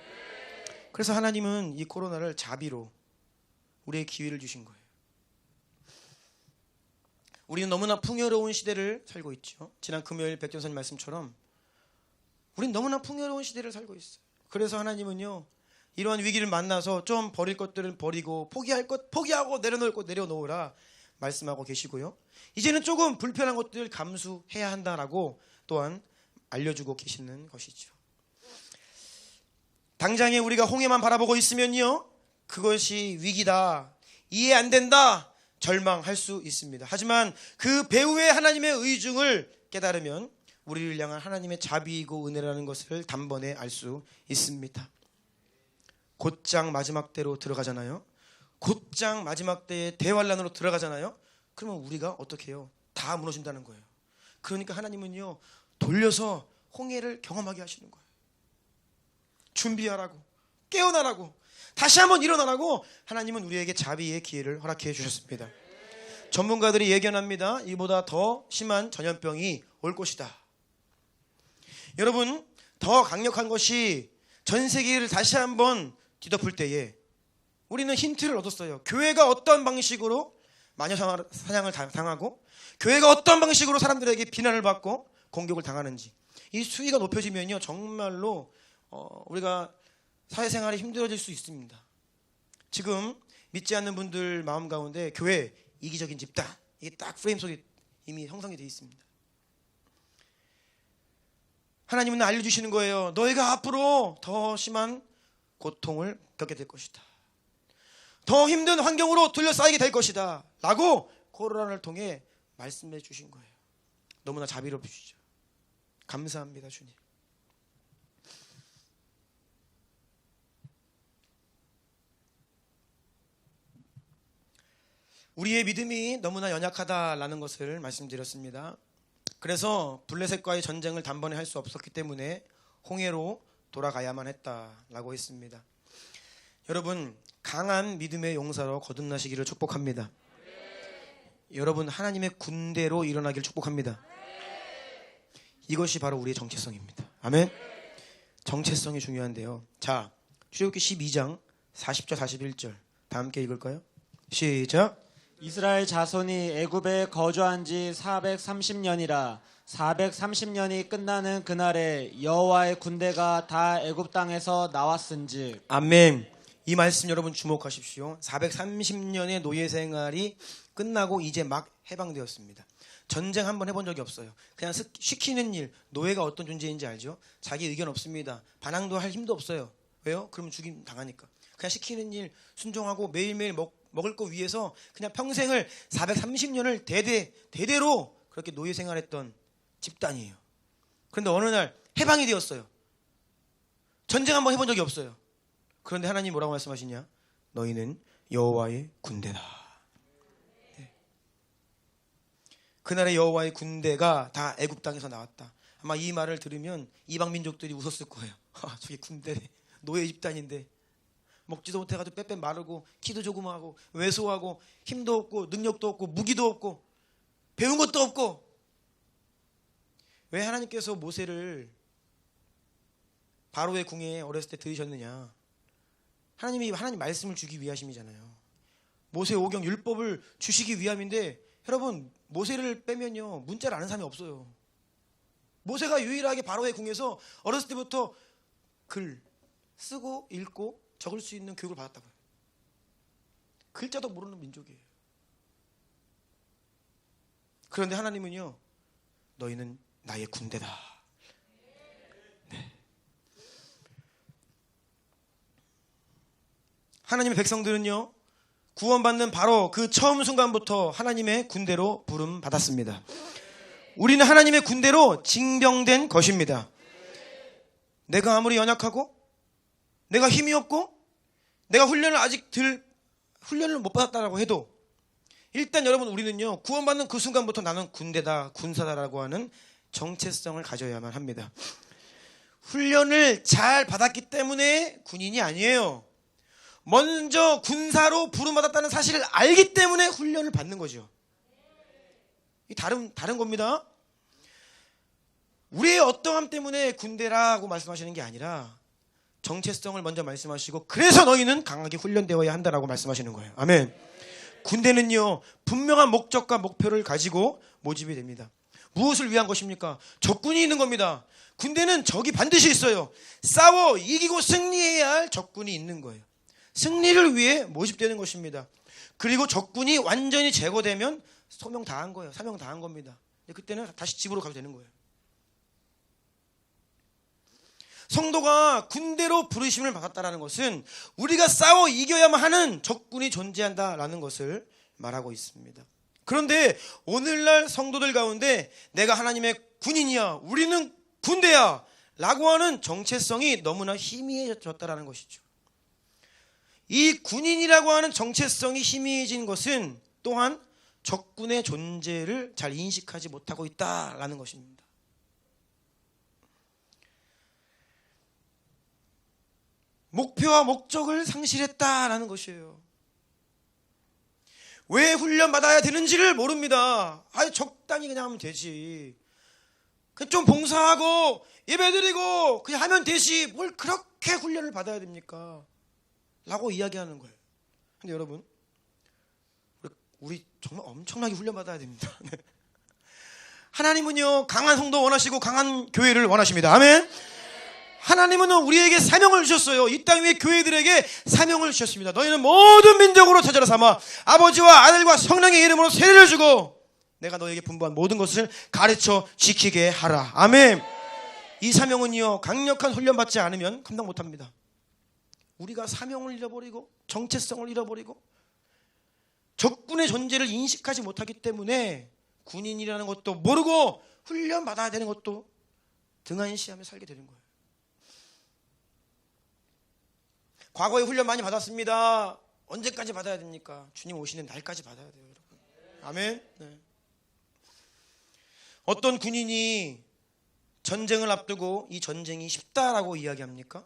그래서 하나님은 이 코로나를 자비로 우리의 기회를 주신 거예요. 우리는 너무나 풍요로운 시대를 살고 있죠. 지난 금요일 백전사님 말씀처럼 우리는 너무나 풍요로운 시대를 살고 있어요. 그래서 하나님은요, 이러한 위기를 만나서 좀 버릴 것들은 버리고 포기할 것 포기하고 내려놓을 것 내려놓으라 말씀하고 계시고요. 이제는 조금 불편한 것들을 감수해야 한다라고 또한 알려주고 계시는 것이죠. 당장에 우리가 홍해만 바라보고 있으면요, 그것이 위기다, 이해 안 된다, 절망할 수 있습니다. 하지만 그 배후의 하나님의 의중을 깨달으면 우리를 향한 하나님의 자비이고 은혜라는 것을 단번에 알 수 있습니다. 곧장 마지막 때로 들어가잖아요. 곧장 마지막 때의 대환란으로 들어가잖아요. 그러면 우리가 어떻게 해요? 다 무너진다는 거예요. 그러니까 하나님은요, 돌려서 홍해를 경험하게 하시는 거예요. 준비하라고, 깨어나라고, 다시 한번 일어나라고 하나님은 우리에게 자비의 기회를 허락해 주셨습니다. 전문가들이 예견합니다. 이보다 더 심한 전염병이 올 것이다. 여러분, 더 강력한 것이 전 세계를 다시 한번 뒤덮을 때에 우리는 힌트를 얻었어요. 교회가 어떤 방식으로 마녀 사냥을 당하고, 교회가 어떤 방식으로 사람들에게 비난을 받고 공격을 당하는지. 이 수위가 높여지면요, 정말로 우리가 사회생활이 힘들어질 수 있습니다. 지금 믿지 않는 분들 마음 가운데 교회 이기적인 집단, 이게 딱 프레임 속에 이미 형성이 되어 있습니다. 하나님은 알려주시는 거예요. 너희가 앞으로 더 심한 고통을 겪게 될 것이다. 더 힘든 환경으로 둘러싸이게 될 것이다 라고 코로나를 통해 말씀해 주신 거예요. 너무나 자비롭으시죠. 감사합니다, 주님. 우리의 믿음이 너무나 연약하다라는 것을 말씀드렸습니다. 그래서 블레셋과의 전쟁을 단번에 할 수 없었기 때문에 홍해로 돌아가야만 했다라고 했습니다. 여러분, 강한 믿음의 용사로 거듭나시기를 축복합니다. 여러분, 하나님의 군대로 일어나기를 축복합니다. 이것이 바로 우리의 정체성입니다. 아멘. 정체성이 중요한데요. 자, 출애굽기 12장 40절 41절 다 함께 읽을까요? 시작. 이스라엘 자손이 애굽에 거주한 지 430년이라 430년이 끝나는 그날에 여호와의 군대가 다 애굽 땅에서 나왔은즉. 아멘. 이 말씀 여러분 주목하십시오. 430년의 노예 생활이 끝나고 이제 막 해방되었습니다. 전쟁 한번 해본 적이 없어요. 그냥 시키는 일, 노예가 어떤 존재인지 알죠? 자기 의견 없습니다. 반항도 할 힘도 없어요. 왜요? 그러면 죽임 당하니까. 그냥 시키는 일 순종하고 매일매일 먹을 거 위해서 그냥 평생을 430년을 대대로 그렇게 노예 생활했던 집단이에요. 그런데 어느 날 해방이 되었어요. 전쟁 한번 해본 적이 없어요. 그런데 하나님 뭐라고 말씀하시냐? 너희는 여호와의 군대다. 네. 그날의 여호와의 군대가 다 애굽 땅에서 나왔다. 아마 이 말을 들으면 이방 민족들이 웃었을 거예요. 저게 군대, 노예 집단인데 먹지도 못해가지고 빼빼 마르고 키도 조그마하고 왜소하고 힘도 없고 능력도 없고 무기도 없고 배운 것도 없고. 왜 하나님께서 모세를 바로의 궁에 어렸을 때 들이셨느냐? 하나님이 하나님 말씀을 주기 위하심이잖아요. 모세 오경 율법을 주시기 위함인데, 여러분 모세를 빼면요 문자를 아는 사람이 없어요. 모세가 유일하게 바로의 궁에서 어렸을 때부터 글 쓰고 읽고 적을 수 있는 교육을 받았다고요. 글자도 모르는 민족이에요. 그런데 하나님은요, 너희는 나의 군대다. 네. 하나님의 백성들은요, 구원받는 바로 그 처음 순간부터 하나님의 군대로 부름 받았습니다. 우리는 하나님의 군대로 징병된 것입니다. 내가 아무리 연약하고 내가 힘이 없고 내가 훈련을 못 받았다라고 해도 일단 여러분 우리는요, 구원받는 그 순간부터 나는 군대다, 군사다라고 하는 정체성을 가져야만 합니다. 훈련을 잘 받았기 때문에 군인이 아니에요. 먼저 군사로 부름받았다는 사실을 알기 때문에 훈련을 받는 거죠. 이 다른 겁니다. 우리의 어떠함 때문에 군대라고 말씀하시는 게 아니라 정체성을 먼저 말씀하시고, 그래서 너희는 강하게 훈련되어야 한다라고 말씀하시는 거예요. 아멘. 군대는요, 분명한 목적과 목표를 가지고 모집이 됩니다. 무엇을 위한 것입니까? 적군이 있는 겁니다. 군대는 적이 반드시 있어요. 싸워 이기고 승리해야 할 적군이 있는 거예요. 승리를 위해 모집되는 것입니다. 그리고 적군이 완전히 제거되면 소명 다한 거예요. 사명 다한 겁니다. 그때는 다시 집으로 가도 되는 거예요. 성도가 군대로 부르심을 받았다는 것은 우리가 싸워 이겨야만 하는 적군이 존재한다라는 것을 말하고 있습니다. 그런데 오늘날 성도들 가운데 내가 하나님의 군인이야, 우리는 군대야 라고 하는 정체성이 너무나 희미해졌다는 것이죠. 이 군인이라고 하는 정체성이 희미해진 것은 또한 적군의 존재를 잘 인식하지 못하고 있다라는 것입니다. 목표와 목적을 상실했다라는 것이에요. 왜 훈련받아야 되는지를 모릅니다. 아니, 적당히 그냥 하면 되지. 그냥 좀 봉사하고 예배드리고 그냥 하면 되지. 뭘 그렇게 훈련을 받아야 됩니까? 라고 이야기하는 거예요. 근데 여러분, 우리 정말 엄청나게 훈련받아야 됩니다. 하나님은요, 강한 성도 원하시고 강한 교회를 원하십니다. 아멘. 하나님은 우리에게 사명을 주셨어요. 이 땅 위에 교회들에게 사명을 주셨습니다. 너희는 모든 민족으로 저자로 삼아 아버지와 아들과 성령의 이름으로 세례를 주고 내가 너에게 분부한 모든 것을 가르쳐 지키게 하라. 아멘. 이 사명은요, 강력한 훈련받지 않으면 감당 못합니다. 우리가 사명을 잃어버리고 정체성을 잃어버리고 적군의 존재를 인식하지 못하기 때문에 군인이라는 것도 모르고 훈련받아야 되는 것도 등한시하며 살게 되는 거예요. 과거에 훈련 많이 받았습니다. 언제까지 받아야 됩니까? 주님 오시는 날까지 받아야 돼요, 여러분. 아멘. 네. 어떤 군인이 전쟁을 앞두고 이 전쟁이 쉽다라고 이야기합니까?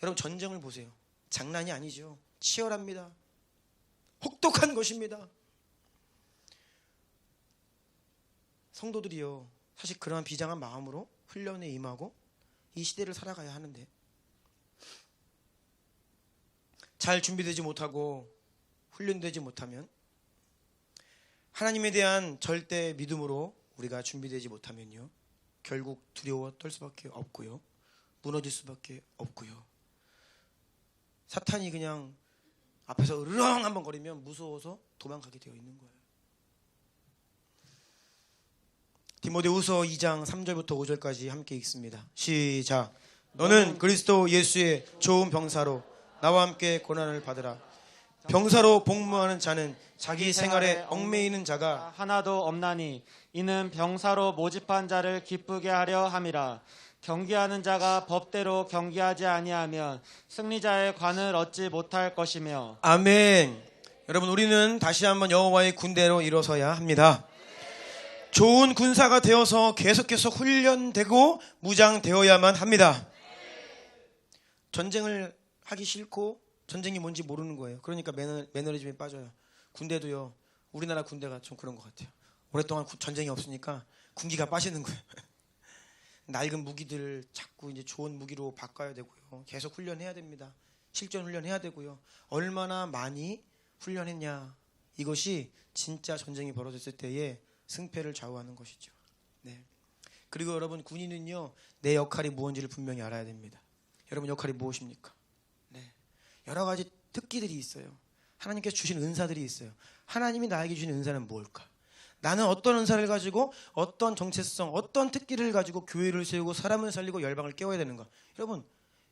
여러분, 전쟁을 보세요. 장난이 아니죠. 치열합니다. 혹독한 것입니다. 성도들이요, 사실 그러한 비장한 마음으로 훈련에 임하고 이 시대를 살아가야 하는데 잘 준비되지 못하고 훈련되지 못하면, 하나님에 대한 절대 믿음으로 우리가 준비되지 못하면요, 결국 두려워 떨 수밖에 없고요, 무너질 수밖에 없고요, 사탄이 그냥 앞에서 으르렁 한번 거리면 무서워서 도망가게 되어 있는 거예요. 디모데후서 2장 3절부터 5절까지 함께 읽습니다. 시작. 너는 그리스도 예수의 좋은 병사로 나와 함께 고난을 받으라. 병사로 복무하는 자는 자기 생활에 얽매이는 자가 하나도 없나니 이는 병사로 모집한 자를 기쁘게 하려 함이라. 경기하는 자가 법대로 경기하지 아니하면 승리자의 관을 얻지 못할 것이며. 아멘. 여러분, 우리는 다시 한번 여호와의 군대로 일어서야 합니다. 좋은 군사가 되어서 계속해서 훈련되고 무장되어야만 합니다. 전쟁을 하기 싫고 전쟁이 뭔지 모르는 거예요. 그러니까 매너리즘에 빠져요. 군대도요, 우리나라 군대가 좀 그런 것 같아요. 오랫동안 전쟁이 없으니까 군기가 빠지는 거예요. 낡은 무기들 자꾸 이제 좋은 무기로 바꿔야 되고요. 계속 훈련해야 됩니다. 실전 훈련해야 되고요. 얼마나 많이 훈련했냐, 이것이 진짜 전쟁이 벌어졌을 때의 승패를 좌우하는 것이죠. 네. 그리고 여러분, 군인은요, 내 역할이 무엇인지를 분명히 알아야 됩니다. 여러분, 역할이 무엇입니까? 네. 여러 가지 특기들이 있어요. 하나님께서 주신 은사들이 있어요. 하나님이 나에게 주신 은사는 뭘까? 나는 어떤 은사를 가지고 어떤 정체성, 어떤 특기를 가지고 교회를 세우고 사람을 살리고 열방을 깨워야 되는가? 여러분,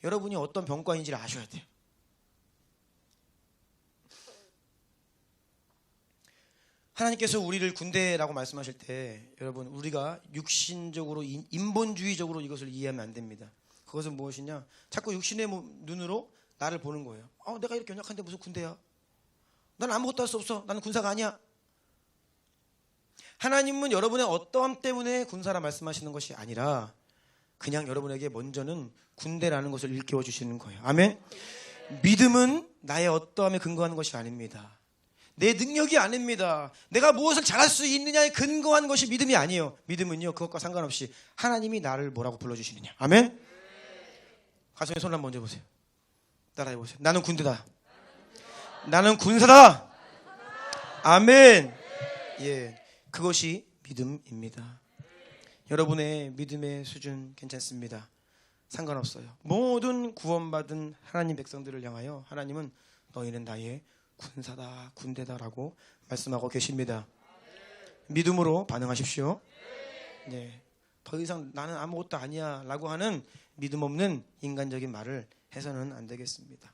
여러분이 어떤 병과인지를 아셔야 돼요. 하나님께서 우리를 군대라고 말씀하실 때, 여러분, 우리가 육신적으로 인본주의적으로 이것을 이해하면 안 됩니다. 그것은 무엇이냐? 자꾸 육신의 눈으로 나를 보는 거예요. 내가 이렇게 연약한데 무슨 군대야? 난 아무것도 할 수 없어. 나는 군사가 아니야. 하나님은 여러분의 어떠함 때문에 군사라 말씀하시는 것이 아니라 그냥 여러분에게 먼저는 군대라는 것을 일깨워 주시는 거예요. 아멘. 믿음은 나의 어떠함에 근거하는 것이 아닙니다. 내 능력이 아닙니다. 내가 무엇을 잘할 수 있느냐에 근거한 것이 믿음이 아니에요. 믿음은요, 그것과 상관없이 하나님이 나를 뭐라고 불러주시느냐. 아멘. 가슴에 손 한번 얹어보세요. 따라해보세요. 나는 군대다. 나는 군사다. 아멘. 예, 그것이 믿음입니다. 여러분의 믿음의 수준 괜찮습니다. 상관없어요. 모든 구원받은 하나님 백성들을 향하여 하나님은 너희는 나의 군사다, 군대다라고 말씀하고 계십니다. 믿음으로 반응하십시오. 네, 더 이상 나는 아무것도 아니야 라고 하는 믿음 없는 인간적인 말을 해서는 안 되겠습니다.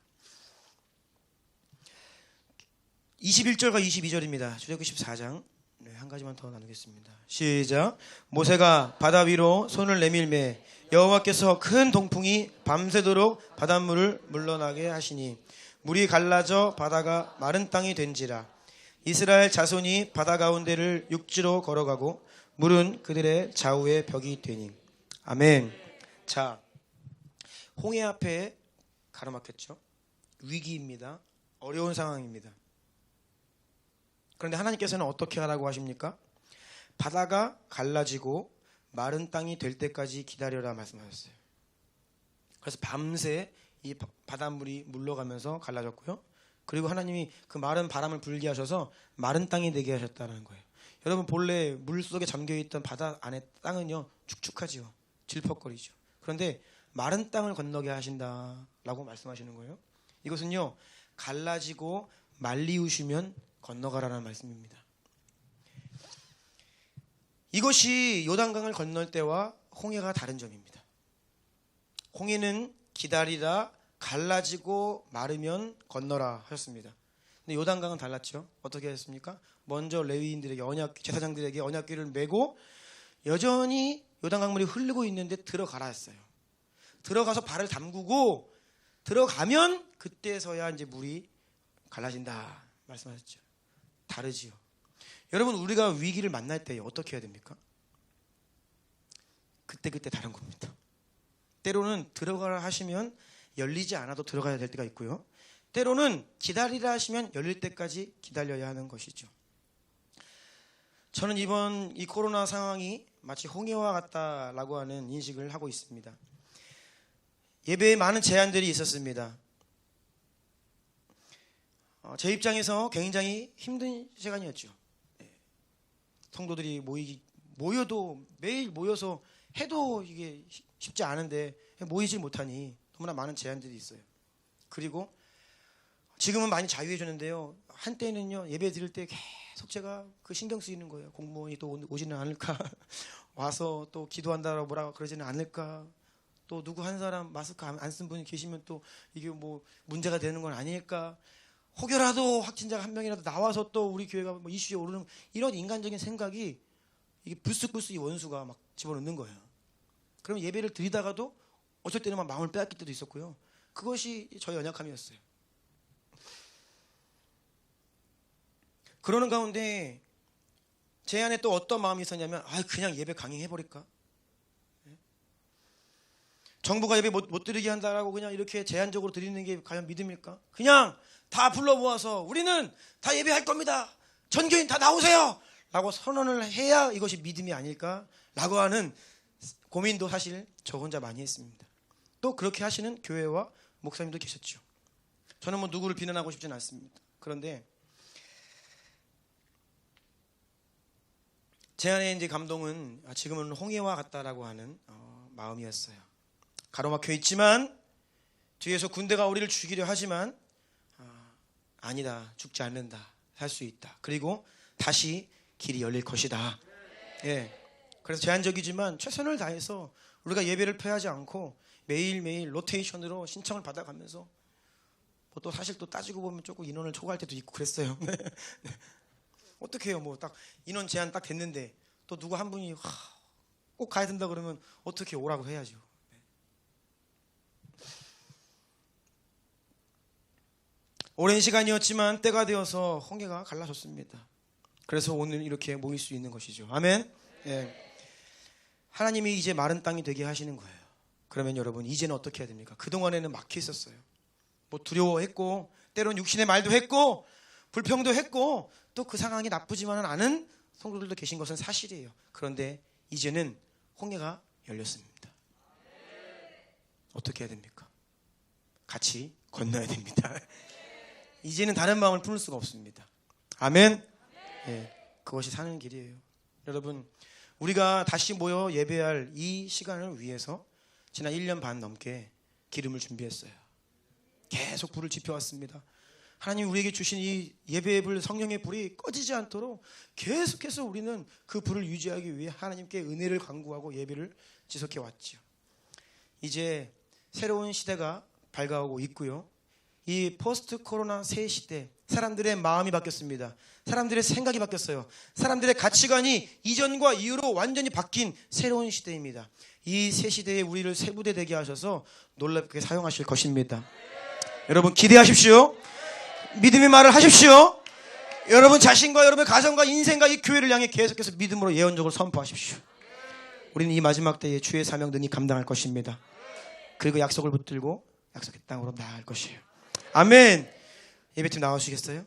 21절과 22절입니다. 출애굽기 14장. 네, 한 가지만 더 나누겠습니다. 시작. 모세가 바다 위로 손을 내밀매 여호와께서 큰 동풍이 밤새도록 바닷물을 물러나게 하시니 물이 갈라져 바다가 마른 땅이 된지라. 이스라엘 자손이 바다 가운데를 육지로 걸어가고 물은 그들의 좌우에 벽이 되니. 아멘. 자, 홍해 앞에 가로막혔죠. 위기입니다. 어려운 상황입니다. 그런데 하나님께서는 어떻게 하라고 하십니까? 바다가 갈라지고 마른 땅이 될 때까지 기다려라 말씀하셨어요. 그래서 밤새 이 바닷물이 물러가면서 갈라졌고요. 그리고 하나님이 그 마른 바람을 불게 하셔서 마른 땅이 되게 하셨다는 거예요. 여러분, 본래 물속에 잠겨있던 바다 안의 땅은요 축축하지요. 질퍽거리죠. 그런데 마른 땅을 건너게 하신다라고 말씀하시는 거예요. 이것은요 갈라지고 말리우시면 건너가라는 말씀입니다. 이것이 요단강을 건널 때와 홍해가 다른 점입니다. 홍해는 기다리라, 갈라지고 마르면 건너라 하셨습니다. 근데 요단강은 달랐죠. 어떻게 했습니까? 먼저 레위인들에게 제사장들에게 언약궤를 메고 여전히 요단강물이 흐르고 있는데 들어가라 했어요. 들어가서 발을 담그고 들어가면 그때서야 이제 물이 갈라진다 말씀하셨죠. 다르지요. 여러분, 우리가 위기를 만날 때 어떻게 해야 됩니까? 그때 다른 겁니다. 때로는 들어가라 하시면 열리지 않아도 들어가야 될 때가 있고요. 때로는 기다리라 하시면 열릴 때까지 기다려야 하는 것이죠. 저는 이번 이 코로나 상황이 마치 홍해와 같다라고 하는 인식을 하고 있습니다. 예배에 많은 제한들이 있었습니다. 제 입장에서 굉장히 힘든 시간이었죠. 성도들이 모여도 매일 모여서 해도 이게 쉽지 않은데 모이지 못하니 너무나 많은 제한들이 있어요. 그리고 지금은 많이 자유해졌는데요. 한때는요 예배 드릴 때 계속 제가 그 신경 쓰이는 거예요. 공무원이 또 오지는 않을까, 와서 또 기도한다라고 뭐라고 그러지는 않을까, 또 누구 한 사람 마스크 안 쓴 분이 계시면 또 이게 뭐 문제가 되는 건 아닐까, 혹여라도 확진자가 한 명이라도 나와서 또 우리 교회가 뭐 이슈에 오르는 이런 인간적인 생각이 이게 불쑥불쑥 이 원수가 막 집어넣는 거예요. 그럼 예배를 드리다가도 어쩔 때는 막 마음을 빼앗길 때도 있었고요. 그것이 저의 연약함이었어요. 그러는 가운데 제 안에 또 어떤 마음이 있었냐면 그냥 예배 강행해버릴까? 정부가 예배 못 드리게 한다라고 그냥 이렇게 제한적으로 드리는 게 과연 믿음일까? 그냥 다 불러 모아서 우리는 다 예배할 겁니다. 전교인 다 나오세요! 라고 선언을 해야 이것이 믿음이 아닐까? 라고 하는 고민도 사실 저 혼자 많이 했습니다. 또 그렇게 하시는 교회와 목사님도 계셨죠. 저는 뭐 누구를 비난하고 싶지는 않습니다. 그런데 제 안에 이제 감동은 지금은 홍해와 같다라고 하는 마음이었어요. 가로막혀 있지만 뒤에서 군대가 우리를 죽이려 하지만 아니다, 죽지 않는다, 살 수 있다. 그리고 다시 길이 열릴 것이다. 예. 그래서 제한적이지만 최선을 다해서 우리가 예배를 패하지 않고 매일매일 로테이션으로 신청을 받아가면서 뭐 또 사실 또 따지고 보면 조금 인원을 초과할 때도 있고 그랬어요. 네. 어떻게 해요? 뭐 딱 인원 제한 딱 됐는데 또 누구 한 분이 꼭 가야 된다 그러면 어떻게 오라고 해야죠. 오랜 시간이었지만 때가 되어서 홍해가 갈라졌습니다. 그래서 오늘 이렇게 모일 수 있는 것이죠. 아멘. 예. 하나님이 이제 마른 땅이 되게 하시는 거예요. 그러면 여러분 이제는 어떻게 해야 됩니까? 그동안에는 막혀 있었어요. 뭐 두려워했고 때로는 육신의 말도 했고 불평도 했고 또 그 상황이 나쁘지만은 않은 성도들도 계신 것은 사실이에요. 그런데 이제는 홍해가 열렸습니다. 어떻게 해야 됩니까? 같이 건너야 됩니다. 이제는 다른 마음을 품을 수가 없습니다. 아멘. 그것이 사는 길이에요. 여러분, 우리가 다시 모여 예배할 이 시간을 위해서 지난 1년 반 넘게 기름을 준비했어요. 계속 불을 지펴왔습니다. 하나님 우리에게 주신 이 예배의 불, 성령의 불이 꺼지지 않도록 계속해서 우리는 그 불을 유지하기 위해 하나님께 은혜를 간구하고 예배를 지속해 왔지요. 이제 새로운 시대가 밝아오고 있고요. 이 포스트 코로나 새 시대, 사람들의 마음이 바뀌었습니다. 사람들의 생각이 바뀌었어요. 사람들의 가치관이 이전과 이후로 완전히 바뀐 새로운 시대입니다. 이 새 시대에 우리를 새 부대 되게 하셔서 놀랍게 사용하실 것입니다. 여러분 기대하십시오. 믿음의 말을 하십시오. 여러분 자신과 여러분의 가정과 인생과 이 교회를 향해 계속해서 믿음으로 예언적으로 선포하십시오. 우리는 이 마지막 때에 주의 사명 능히 감당할 것입니다. 그리고 약속을 붙들고 약속의 땅으로 나아갈 것이에요. 아멘. 예배팀 나와주시겠어요?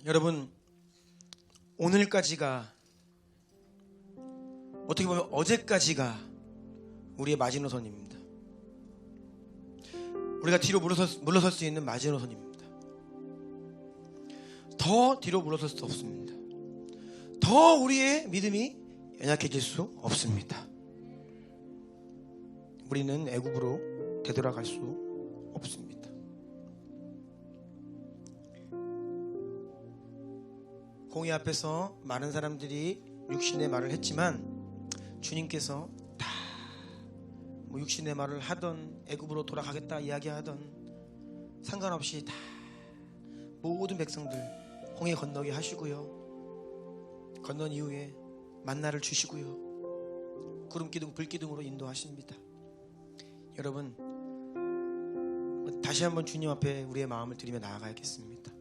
여러분, 오늘까지가 어떻게 보면 어제까지가 우리의 마지노선입니다. 우리가 뒤로 물러설 수 있는 마지노선입니다. 더 뒤로 물러설 수 없습니다. 더 우리의 믿음이 연약해질 수 없습니다. 우리는 애굽으로 되돌아갈 수 없습니다. 공의 앞에서 많은 사람들이 육신의 말을 했지만 주님께서 다 육신의 말을 하던 애굽으로 돌아가겠다 이야기하던 상관없이 다 모든 백성들 홍해 건너게 하시고요. 건넌 이후에 만나를 주시고요. 구름 기둥 불 기둥으로 인도하십니다. 여러분 다시 한번 주님 앞에 우리의 마음을 드리며 나아가야겠습니다.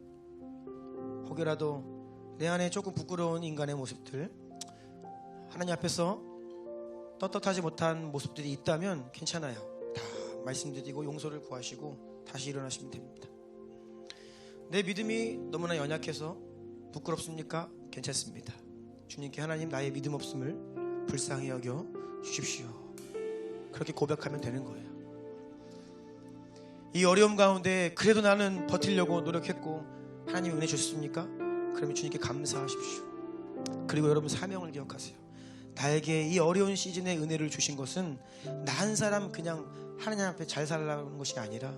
혹여라도 내 안에 조금 부끄러운 인간의 모습들, 하나님 앞에서 떳떳하지 못한 모습들이 있다면 괜찮아요. 다 말씀드리고 용서를 구하시고 다시 일어나시면 됩니다. 내 믿음이 너무나 연약해서 부끄럽습니까? 괜찮습니다. 주님께 하나님 나의 믿음 없음을 불쌍히 여겨 주십시오. 그렇게 고백하면 되는 거예요. 이 어려움 가운데 그래도 나는 버티려고 노력했고 하나님 은혜 주셨습니까? 그러면 주님께 감사하십시오. 그리고 여러분 사명을 기억하세요. 나에게 이 어려운 시즌에 은혜를 주신 것은 나 한 사람 그냥 하나님 앞에 잘 살라는 것이 아니라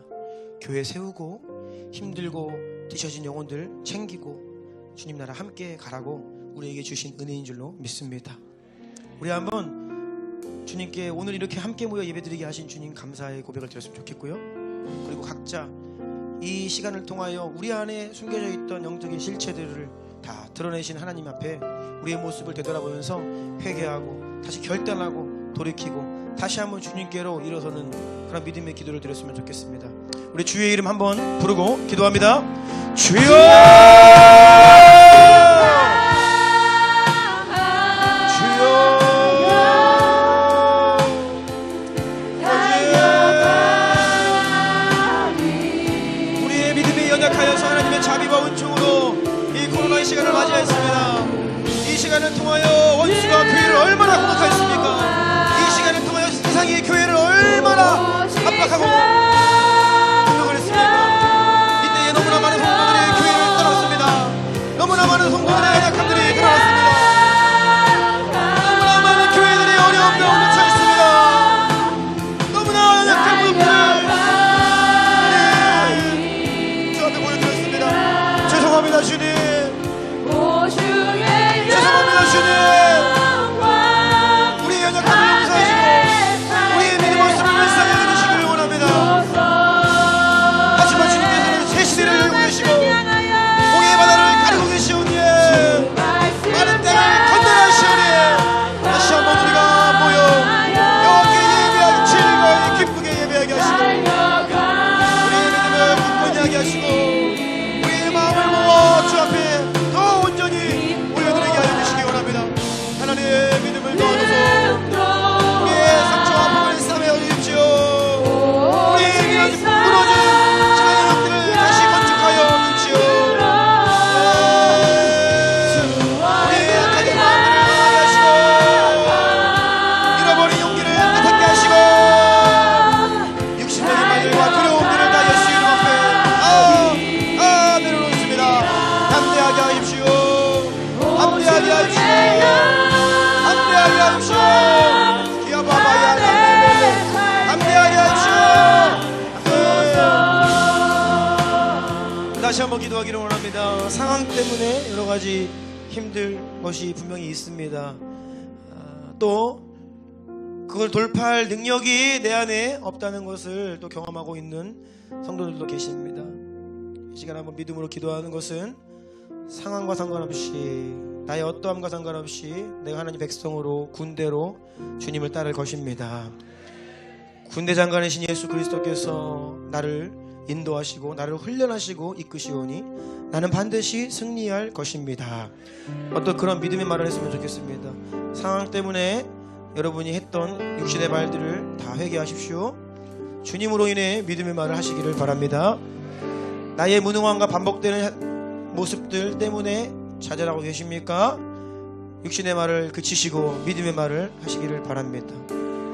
교회 세우고 힘들고 뒤처진 영혼들 챙기고 주님 나라 함께 가라고 우리에게 주신 은혜인 줄로 믿습니다. 우리 한번 주님께 오늘 이렇게 함께 모여 예배드리게 하신 주님 감사의 고백을 드렸으면 좋겠고요. 그리고 각자 이 시간을 통하여 우리 안에 숨겨져 있던 영적인 실체들을 다 드러내신 하나님 앞에 우리의 모습을 되돌아보면서 회개하고 다시 결단하고 돌이키고 다시 한번 주님께로 일어서는 그런 믿음의 기도를 드렸으면 좋겠습니다. 우리 주의 이름 한번 부르고 기도합니다. 주여! 시간을 맞이했습니다. 이 시간을 통하여 원수가 교회를 얼마나 공격하였습니까? 이 시간을 통하여 세상이 교회를 얼마나 압박하고 공격을 했습니까? 이때에 너무나 많은 성도들이 교회를 떠났습니다. 다시 한번 기도하기를 원합니다. 상황 때문에 여러 가지 힘들 것이 분명히 있습니다. 또 그걸 돌파할 능력이 내 안에 없다는 것을 또 경험하고 있는 성도들도 계십니다. 이 시간 한번 믿음으로 기도하는 것은 상황과 상관없이, 나의 어떠함과 상관없이 내가 하나님 백성으로, 군대로 주님을 따를 것입니다. 군대 장관이신 예수 그리스도께서 나를 인도하시고 나를 훈련하시고 이끄시오니 나는 반드시 승리할 것입니다. 어떤 그런 믿음의 말을 했으면 좋겠습니다. 상황 때문에 여러분이 했던 육신의 말들을 다 회개하십시오. 주님으로 인해 믿음의 말을 하시기를 바랍니다. 나의 무능함과 반복되는 모습들 때문에 좌절하고 계십니까? 육신의 말을 그치시고 믿음의 말을 하시기를 바랍니다.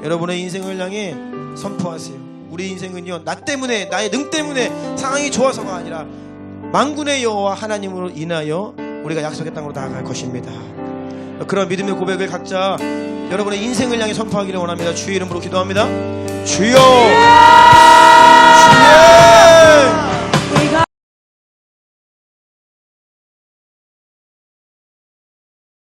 여러분의 인생을 향해 선포하세요. 우리 인생은요, 나 때문에, 나의 능 때문에, 상황이 좋아서가 아니라 만군의 여호와 하나님으로 인하여 우리가 약속의 땅으로 나아갈 것입니다. 그런 믿음의 고백을 각자 여러분의 인생을 향해 선포하기를 원합니다. 주의 이름으로 기도합니다. 주여, 주여,